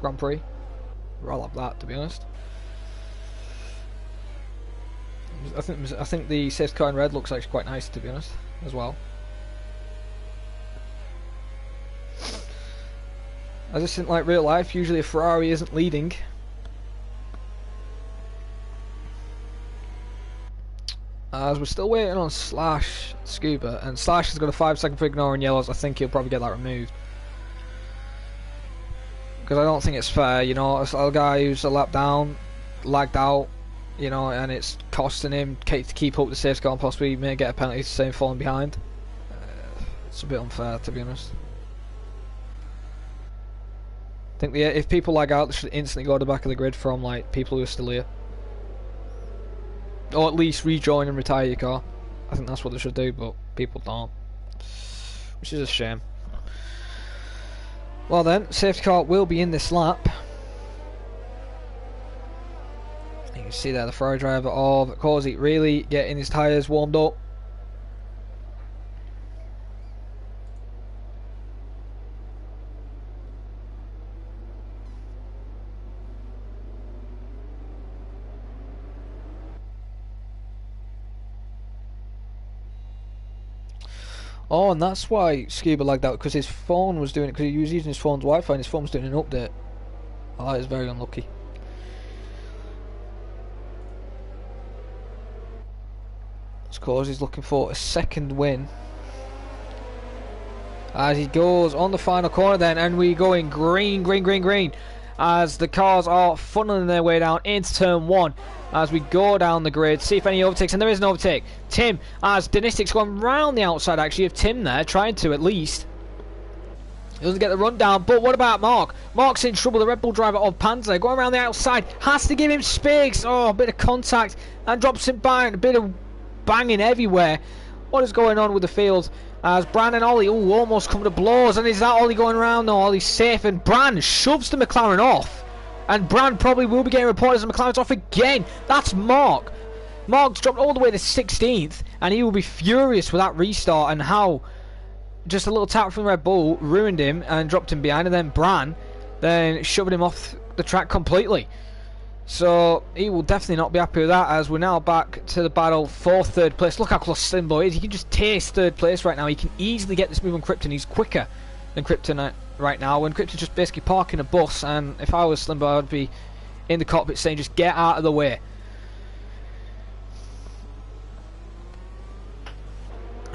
Grand Prix? I'll have that, to be honest. I think the safety car in red looks actually quite nice, to be honest, as well. As this isn't like real life, usually a Ferrari isn't leading. As we're still waiting on Slash Scuba, and Slash has got a 5-second for ignoring yellows. I think he'll probably get that removed. Because I don't think it's fair, you know, a guy who's a lap down, lagged out, you know, and it's costing him to keep up the safe score and possibly may get a penalty to say falling behind. It's a bit unfair, to be honest. I think if people lag out, they should instantly go to the back of the grid from like people who are still here. Or at least rejoin and retire your car. I think that's what they should do, but people don't. Which is a shame. Well then, safety car will be in this lap. You can see there the Ferrari driver of Corsi really getting his tyres warmed up. Oh, and that's why Scuba lagged out, because his phone was doing it, because he was using his phone's Wi-Fi and his phone was doing an update. Oh, that is very unlucky. Of course, he's looking for a second win. As he goes on the final corner then, and we go in green, green, green, green. As the cars are funneling their way down into turn 1. As we go down the grid, see if any overtakes, and there is an overtake. Tim, as Denistic's gone round the outside actually of Tim there, trying to at least. He doesn't get the rundown, but what about Mark? Mark's in trouble, the Red Bull driver of Panzer, going around the outside, has to give him space. Oh, a bit of contact, and drops him back, a bit of banging everywhere. What is going on with the field? As Bran and Ollie, almost come to blows, and is that Ollie going around? No, Ollie's safe, and Bran shoves the McLaren off. And Bran probably will be getting reported as the McLaren's off again. That's Mark. Mark's dropped all the way to 16th, and he will be furious with that restart and how just a little tap from Red Bull ruined him and dropped him behind, and then Bran then shoving him off the track completely. So he will definitely not be happy with that, as we're now back to the battle for third place. Look how close Slimbo is. He can just taste third place right now. He can easily get this move on Krypton. He's quicker than Krypton right now, when Krypton's just basically parking a bus, and if I was Slimbo, I'd be in the cockpit saying just get out of the way.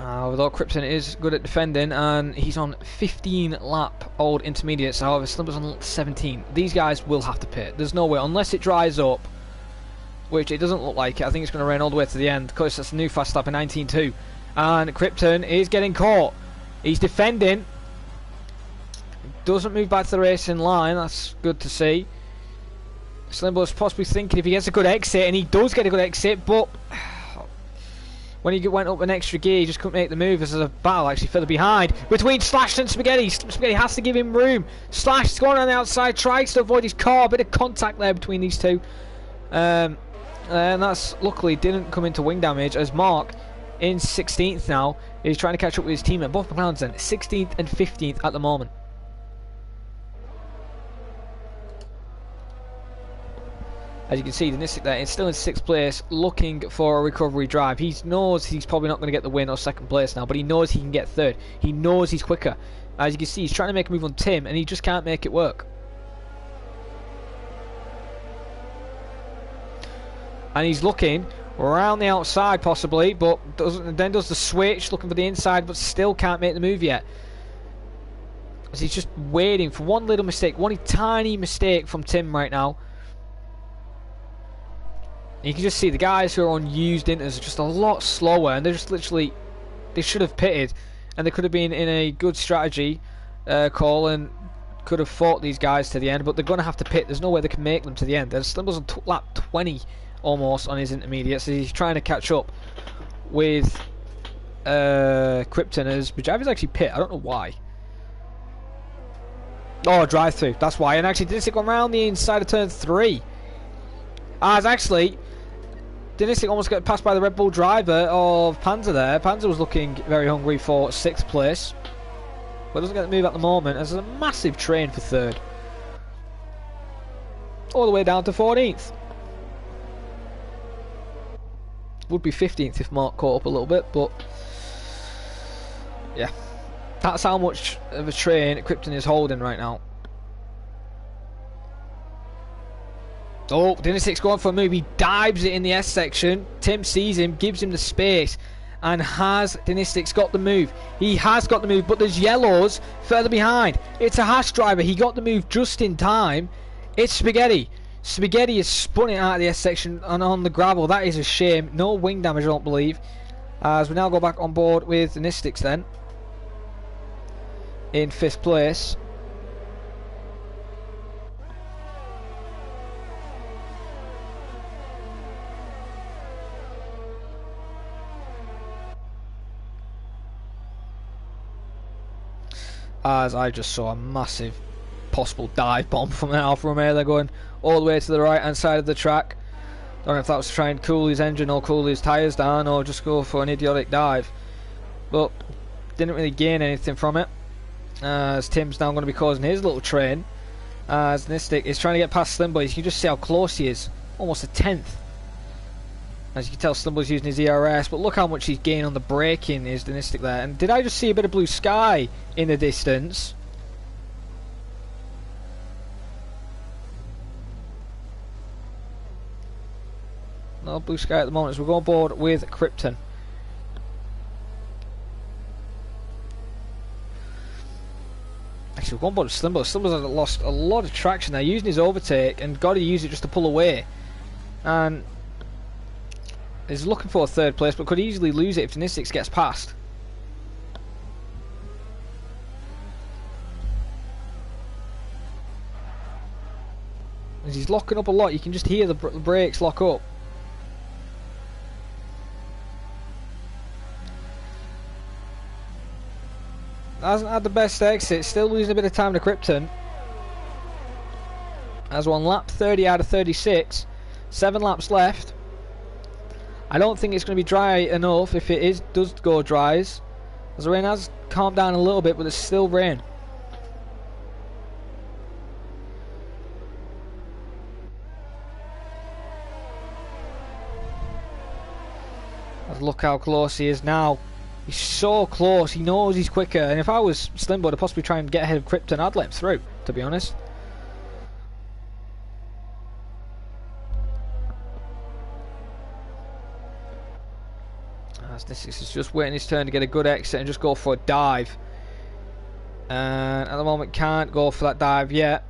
Although Krypton is good at defending, and he's on 15 lap old intermediates. However, Slimbo's on 17. These guys will have to pit. There's no way, unless it dries up, which it doesn't look like it. I think it's going to rain all the way to the end, because that's a new fast lap in 19.2. And Krypton is getting caught. He's defending. Doesn't move back to the racing line. That's good to see. Slimbo's possibly thinking if he gets a good exit, and he does get a good exit, but when he went up an extra gear, he just couldn't make the move. This is a battle actually further behind between Slash and Spaghetti. Spaghetti has to give him room. Slash is going on the outside, tries to avoid his car. A bit of contact there between these two. And that's luckily didn't come into wing damage, as Mark in 16th now is trying to catch up with his teammate. Both McLarens then 16th and 15th at the moment. As you can see, Denistic there is still in 6th place, looking for a recovery drive. He knows he's probably not going to get the win or 2nd place now, but he knows he can get 3rd. He knows he's quicker. As you can see, he's trying to make a move on Tim, and he just can't make it work. And he's looking around the outside possibly, but then does the switch, looking for the inside, but still can't make the move yet. As he's just waiting for one little mistake, one tiny mistake from Tim right now. You can just see the guys who are on used inters are just a lot slower, and they're just literally, they should have pitted, and they could have been in a good strategy call and could have fought these guys to the end, but they're going to have to pit. There's no way they can make them to the end. There's Slimbo's on lap 20 almost on his intermediate, so he's trying to catch up with Krypton, as Bajavi's actually pit. I don't know why. Oh, drive through, that's why. And actually Denistic gone round the inside of turn 3. As actually Denistic almost got passed by the Red Bull driver of Panzer there. Panzer was looking very hungry for 6th place, but doesn't get the move at the moment, as there's a massive train for 3rd. All the way down to 14th. Would be 15th if Mark caught up a little bit, but yeah. That's how much of a train Krypton is holding right now. Oh, Dynastic's going for a move. He dives it in the S section. Tim sees him, gives him the space, and has Dynastic's got the move. He has got the move, but there's yellows further behind. It's a Hash driver. He got the move just in time. It's Spaghetti. Spaghetti has spun it out of the S section and on the gravel. That is a shame. No wing damage, I don't believe. As we now go back on board with Dynastic's then. In 5th place. As I just saw a massive possible dive bomb from an Alfa Romeo. They're going all the way to the right hand side of the track. Don't know if that was to try and cool his engine or cool his tyres down or just go for an idiotic dive, but didn't really gain anything from it, as Tim's now going to be causing his little train as Nistic is trying to get past Slimboy. You can just see how close he is, almost a tenth. As you can tell, Slimboy's using his ERS, but look how much he's gained on the braking is Dynastic there. And did I just see a bit of blue sky in the distance? No blue sky at the moment as we go on board with Krypton. Actually, we're going on board with Slimbo. Slimbo's lost a lot of traction there, using his overtake, and got to use it just to pull away. And is looking for a 3rd place, but could easily lose it if Dynastic's gets past. As he's locking up a lot, you can just hear the brakes lock up. Hasn't had the best exit, still losing a bit of time to Krypton. Has one lap, 30 out of 36, 7 laps left. I don't think it's going to be dry enough. If it does go dries, as the rain has calmed down a little bit, but there's still rain. As look how close he is now. He's so close. He knows he's quicker. And if I was Slimbo to possibly try and get ahead of Krypton, I'd let him through, to be honest. As this is just waiting his turn to get a good exit and just go for a dive. And at the moment can't go for that dive yet.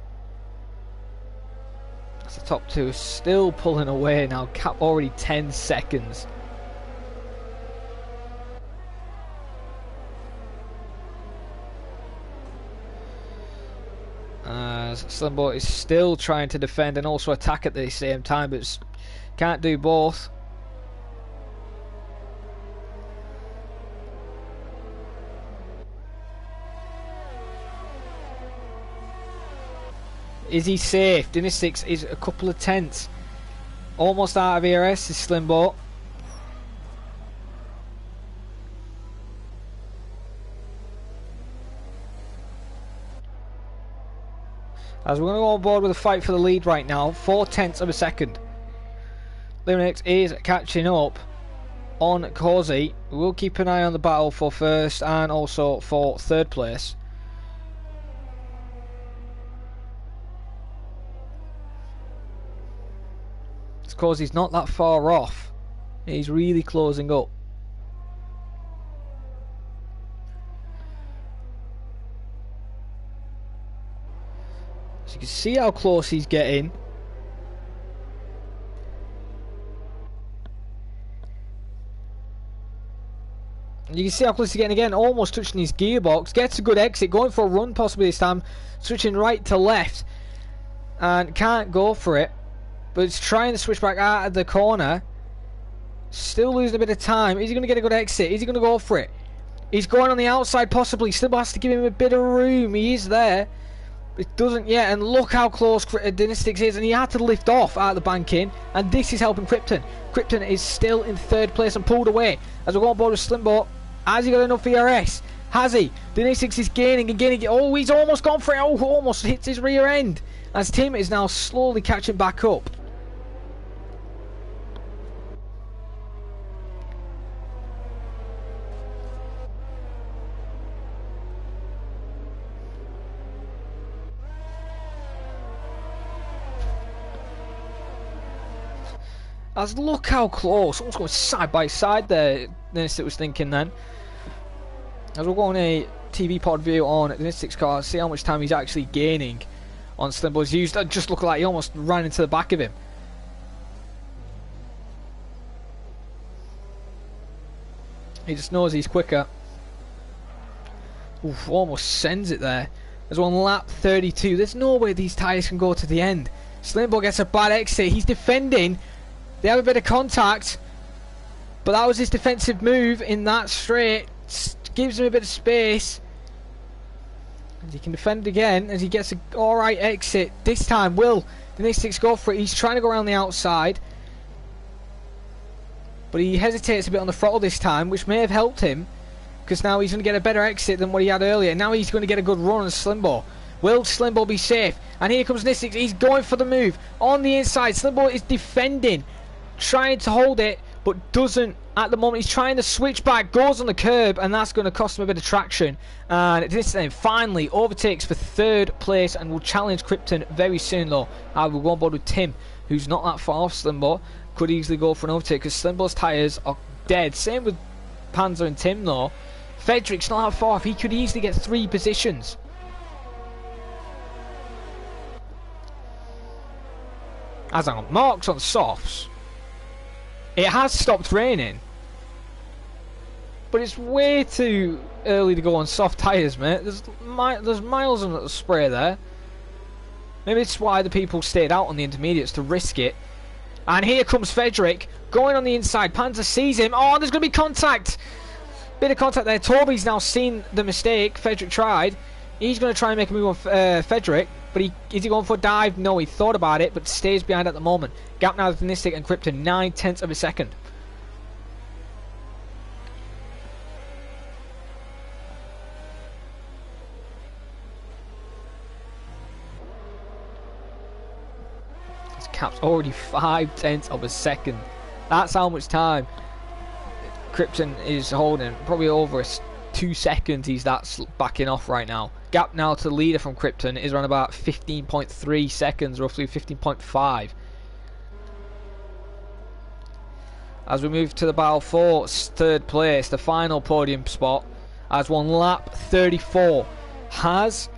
That's the top two still pulling away now. Cap already 10 seconds. As Slimbo is still trying to defend and also attack at the same time, but can't do both. Is he safe? Dynastic's is a couple of tenths. Almost out of ERS is Slimbo. As we're going to go on board with a fight for the lead right now. 4/10 of a second. Linux is catching up on Cozy. We'll keep an eye on the battle for 1st and also for 3rd place. Cozy's not that far off. He's really closing up. So you can see how close he's getting. You can see how close he's getting again, almost touching his gearbox. Gets a good exit, going for a run possibly this time. Switching right to left. And can't go for it. But it's trying to switch back out of the corner. Still losing a bit of time. Is he going to get a good exit? Is he going to go for it? He's going on the outside possibly. Still has to give him a bit of room. He is there. But it doesn't yet. And look how close Dynastic's is. And he had to lift off out of the banking. And this is helping Krypton. Krypton is still in 3rd place and pulled away. As we go on board with Slimbo. Has he got enough ERS? Has he? Dynastic's is gaining and gaining. Oh, he's almost gone for it. Oh, almost hits his rear end. As Tim is now slowly catching back up. As look how close. Someone's going side by side there. Nistic was thinking then. As we'll go on a TV pod view on the Nistic's car, see how much time he's actually gaining on Slimbo's used. That just looked like he almost ran into the back of him. He just knows he's quicker. Oof, almost sends it there. There's one lap 32. There's no way these tyres can go to the end. Slimbo gets a bad exit. He's defending. They have a bit of contact. But that was his defensive move in that straight. Gives him a bit of space. And he can defend again as he gets an alright exit. This time, will the Mystics go for it? He's trying to go around the outside. But he hesitates a bit on the throttle this time, which may have helped him. Because now he's going to get a better exit than what he had earlier. Now he's going to get a good run on Slimbo. Will Slimbo be safe? And here comes Nistix. He's going for the move. On the inside, Slimbo is defending. Trying to hold it, but doesn't at the moment. He's trying to switch back. Goes on the curb, and that's going to cost him a bit of traction. And this then finally overtakes for third place and will challenge Krypton very soon, though. I will go on board with Tim, who's not that far off Slimbo. Could easily go for an overtake because Slimbo's tyres are dead. Same with Panzer and Tim, though. Frederick's not that far off. He could easily get 3 positions. As I'm on marks on softs. It has stopped raining. But it's way too early to go on soft tyres, mate. There's miles on the spray there. Maybe it's why the people stayed out on the intermediates to risk it. And here comes Frederick going on the inside. Panzer sees him. Oh, there's going to be contact. Bit of contact there. Toby's now seen the mistake Frederick tried. He's going to try and make a move on Frederick. But is he going for a dive? No, he thought about it, but stays behind at the moment. Gap now with Nistic and Krypton, 9/10 of a second. His cap's already 5/10 of a second. That's how much time Krypton is holding. Probably over 2 seconds he's backing off right now. Gap now to the leader from Krypton is around about 15.3 seconds, roughly 15.5. As we move to the battle for third place, the final podium spot, as one lap 34. Has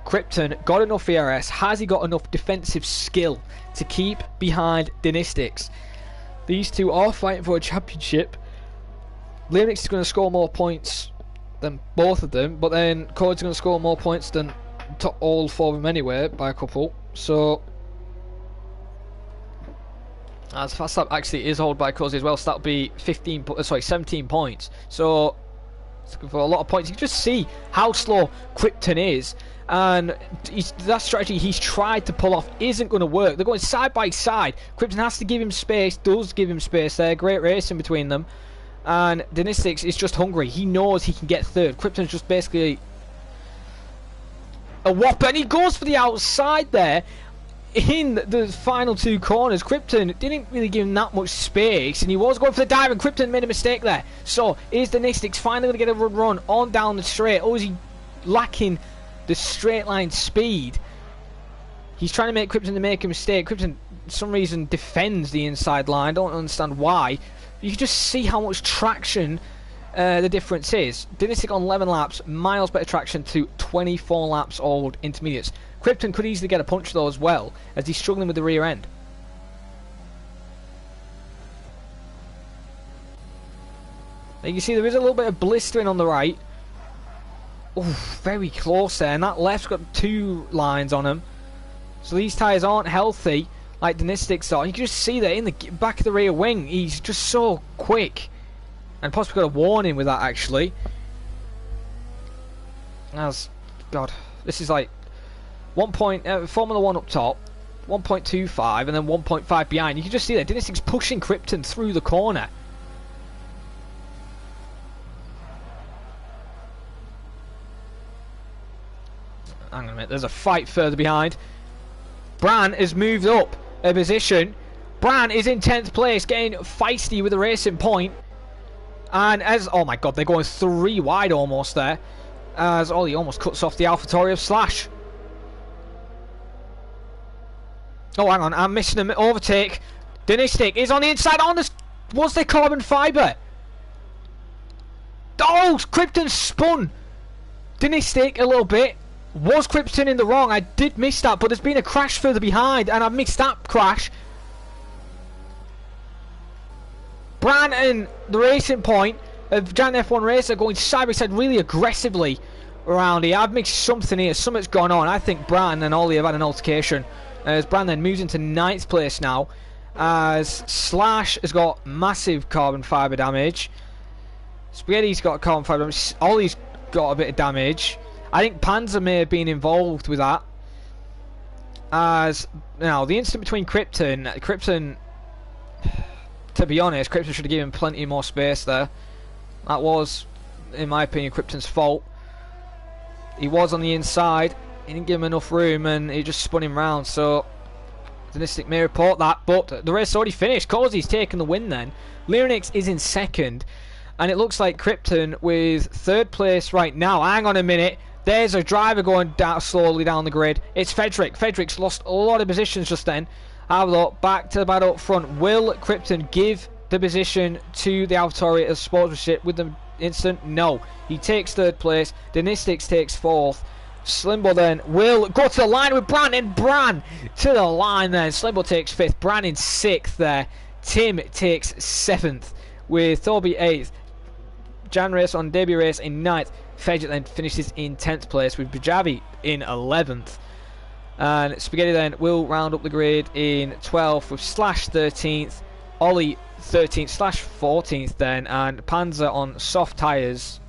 Krypton got enough ERS? Has he got enough defensive skill to keep behind Dynastics? These two are fighting for a championship. Linux is going to score more points than both of them, but then Code's going to score more points than all 4 of them anyway, by a couple. So, as Fast Lap actually is held by Cozy as well, so that'll be 17 points. So, for a lot of points. You can just see how slow Krypton is, and that strategy he's tried to pull off isn't going to work. They're going side by side. Krypton has to give him space, does give him space there. Great racing between them. And Dynastics is just hungry. He knows he can get third. Krypton's just basically a whopper. And he goes for the outside there in the final 2 corners. Krypton didn't really give him that much space. And he was going for the dive. And Krypton made a mistake there. So is Dynastics finally going to get a run on down the straight? Or is he lacking the straight line speed? He's trying to make Krypton to make a mistake. Krypton, for some reason, defends the inside line. Don't understand why. You can just see how much traction the difference is. Dynastic on 11 laps, miles better traction to 24 laps old intermediates. Krypton could easily get a punch though as well, as he's struggling with the rear end. Now you can see there is a little bit of blistering on the right. Oh, very close there, and that left's got 2 lines on him. So these tyres aren't healthy like Dynastics are. You can just see that in the back of the rear wing, he's just so quick. And possibly got a warning with that actually. As, God, this is like Formula 1 up top, 1.25 and then 1.5 behind. You can just see that Dynastics pushing Krypton through the corner. Hang on a minute, there's a fight further behind. Bran has moved up a position. Bran is in 10th place, getting feisty with a racing point. And as, oh my god, they're going 3 wide almost there. As Ollie almost cuts off the AlphaTauri of Slash. Oh, hang on, I'm missing an overtake. Dynistic is on the inside. On this, was there carbon fibre? Oh, Krypton spun Dynistic a little bit. Was Krypton in the wrong? I did miss that, but there's been a crash further behind, and I missed that crash. Bran and the Racing Point of Giant F1 Racer going side by side really aggressively around here. I've mixed something here. Something's gone on. I think Bran and Ollie have had an altercation. As Bran then moves into 9th place now, as Slash has got massive carbon fibre damage. Spaghetti's got carbon fibre damage. Ollie's got a bit of damage. I think Panzer may have been involved with that. As now the incident between Krypton, to be honest, Krypton should have given plenty more space there. That was, in my opinion, Krypton's fault. He was on the inside. He didn't give him enough room, and he just spun him round. So Dynistic may report that, but the race already finished. Causy's taken the win then. Lyrinix is in 2nd, and it looks like Krypton with 3rd place right now. Hang on a minute. There's a driver going down slowly down the grid. It's Fedric. Fedric's lost a lot of positions just then. Have a look. Back to the battle up front. Will Krypton give the position to the AlphaTauri as sportsmanship with the instant? No. He takes 3rd place. Dynistics takes 4th. Slimbo then will go to the line with Bran, and Bran to the line then. Slimbo takes 5th. Bran in 6th there. Tim takes 7th with Thorby 8th. Jan Race on debut race in 9th. Fedric then finishes in 10th place with Bajavi in 11th. And Spaghetti then will round up the grid in 12th with Slash 13th, Ollie 13th, Slash 14th then, and Panzer on soft tyres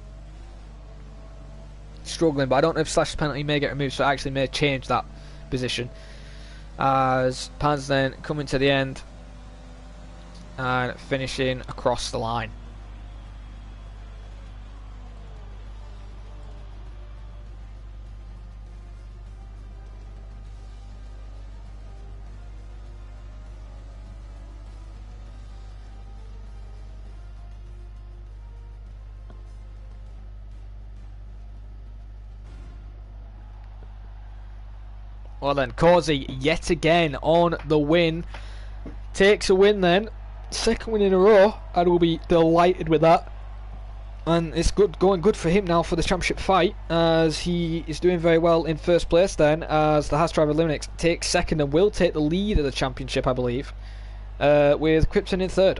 struggling, but I don't know if Slash's penalty may get removed, so it actually may change that position. As Panzer then coming to the end and finishing across the line. Well then, Causey yet again on the win. Takes a win then. 2nd win in a row, and we'll be delighted with that. And it's going good for him now for the championship fight, as he is doing very well in 1st place then, as the Haas driver Linux takes 2nd and will take the lead of the championship, I believe, with Krypton in 3rd.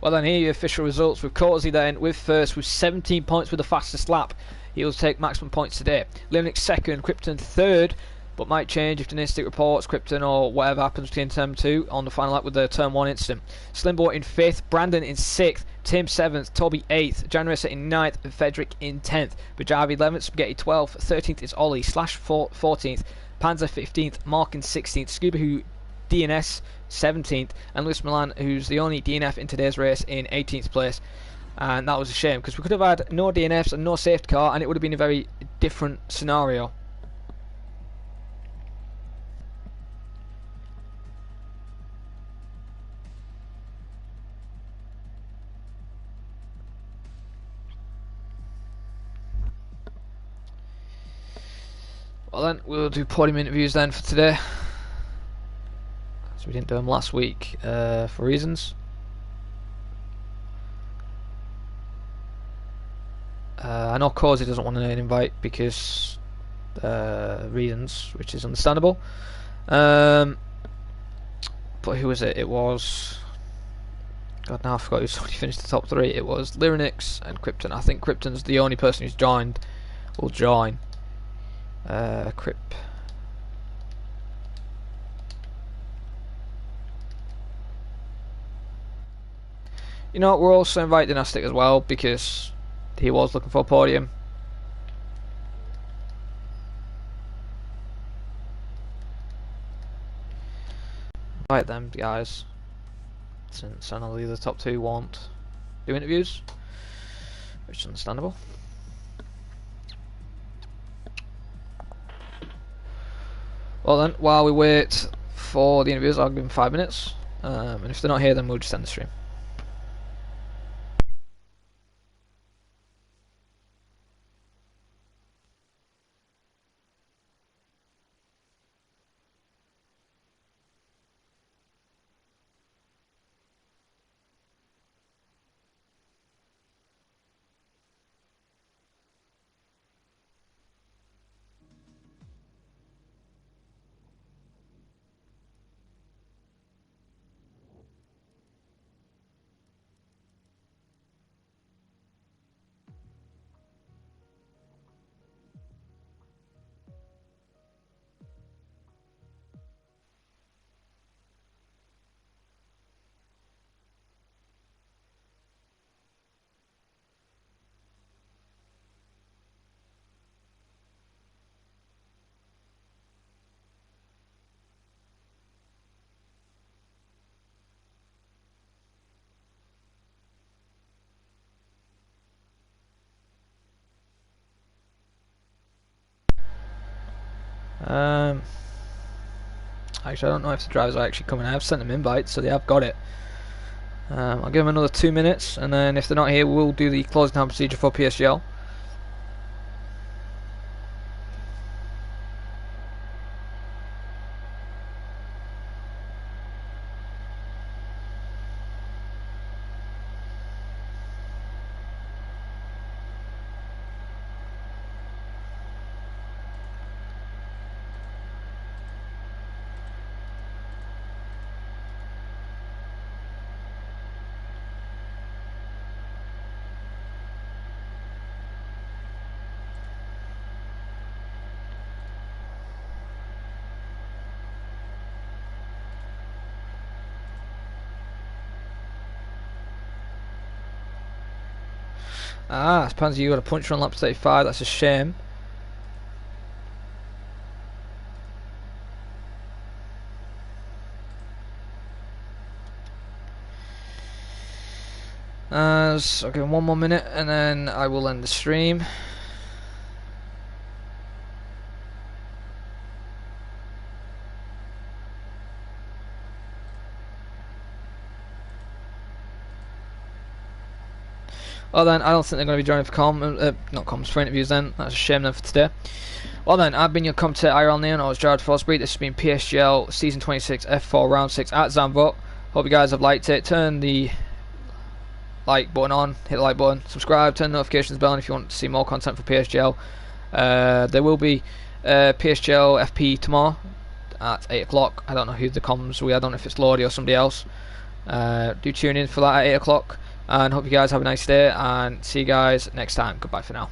Well then, here are your official results with Causey then with 1st with 17 points with the fastest lap. He will take maximum points today. Linux 2nd, Krypton 3rd, but might change if Dynistic reports Krypton or whatever happens between turn 2 on the final lap with the turn 1 incident. Slimbo in 5th, Brandon in 6th, Tim 7th, Toby 8th, Jan Racer in 9th, and Fedric in 10th. Bajavi 11th, Spaghetti 12th, 13th is Ollie, Slash 14th, Panzer 15th, Mark in 16th, Scuba who DNS 17th, and Luis Milan, who's the only DNF in today's race, in 18th place. And that was a shame, because we could have had no DNFs and no safety car, and it would have been a very different scenario. Well then, we'll do podium interviews then for today. So we didn't do them last week for reasons. I know Causey doesn't want an invite because reasons, which is understandable. But who was it? It was... God, now I forgot who's already finished the top 3. It was Lyrinix and Krypton. I think Krypton's the only person who's joined. Will join. Kryp. You know what, we're also inviting Dynastic as well, because he was looking for a podium. Invite them guys, since I know the other top 2 won't do interviews, which is understandable. Well then, while we wait for the interviews, I'll give them 5 minutes, and if they're not here, then we'll just end the stream. Actually, I don't know if the drivers are actually coming. I have sent them invites, so they have got it. I'll give them another 2 minutes, and then if they're not here, we'll do the closing time procedure for PSGL. Pansy, you got a puncher on lap 35. That's a shame. So I'll give him 1 more minute, and then I will end the stream. Well then, I don't think they're going to be joining for interviews then. That's a shame then for today. Well then, I've been your commentator IRL Neon. I was Jared Forsberry. This has been PSGL Season 26 F4 Round 6 at Zandvoort. Hope you guys have liked it. Turn the like button on, hit the like button, subscribe, turn the notifications bell if you want to see more content for PSGL. There will be PSGL FP tomorrow at 8 o'clock. I don't know who the comms with. I don't know if it's Lordy or somebody else. Do tune in for that at 8 o'clock. And hope you guys have a nice day, and see you guys next time. Goodbye for now.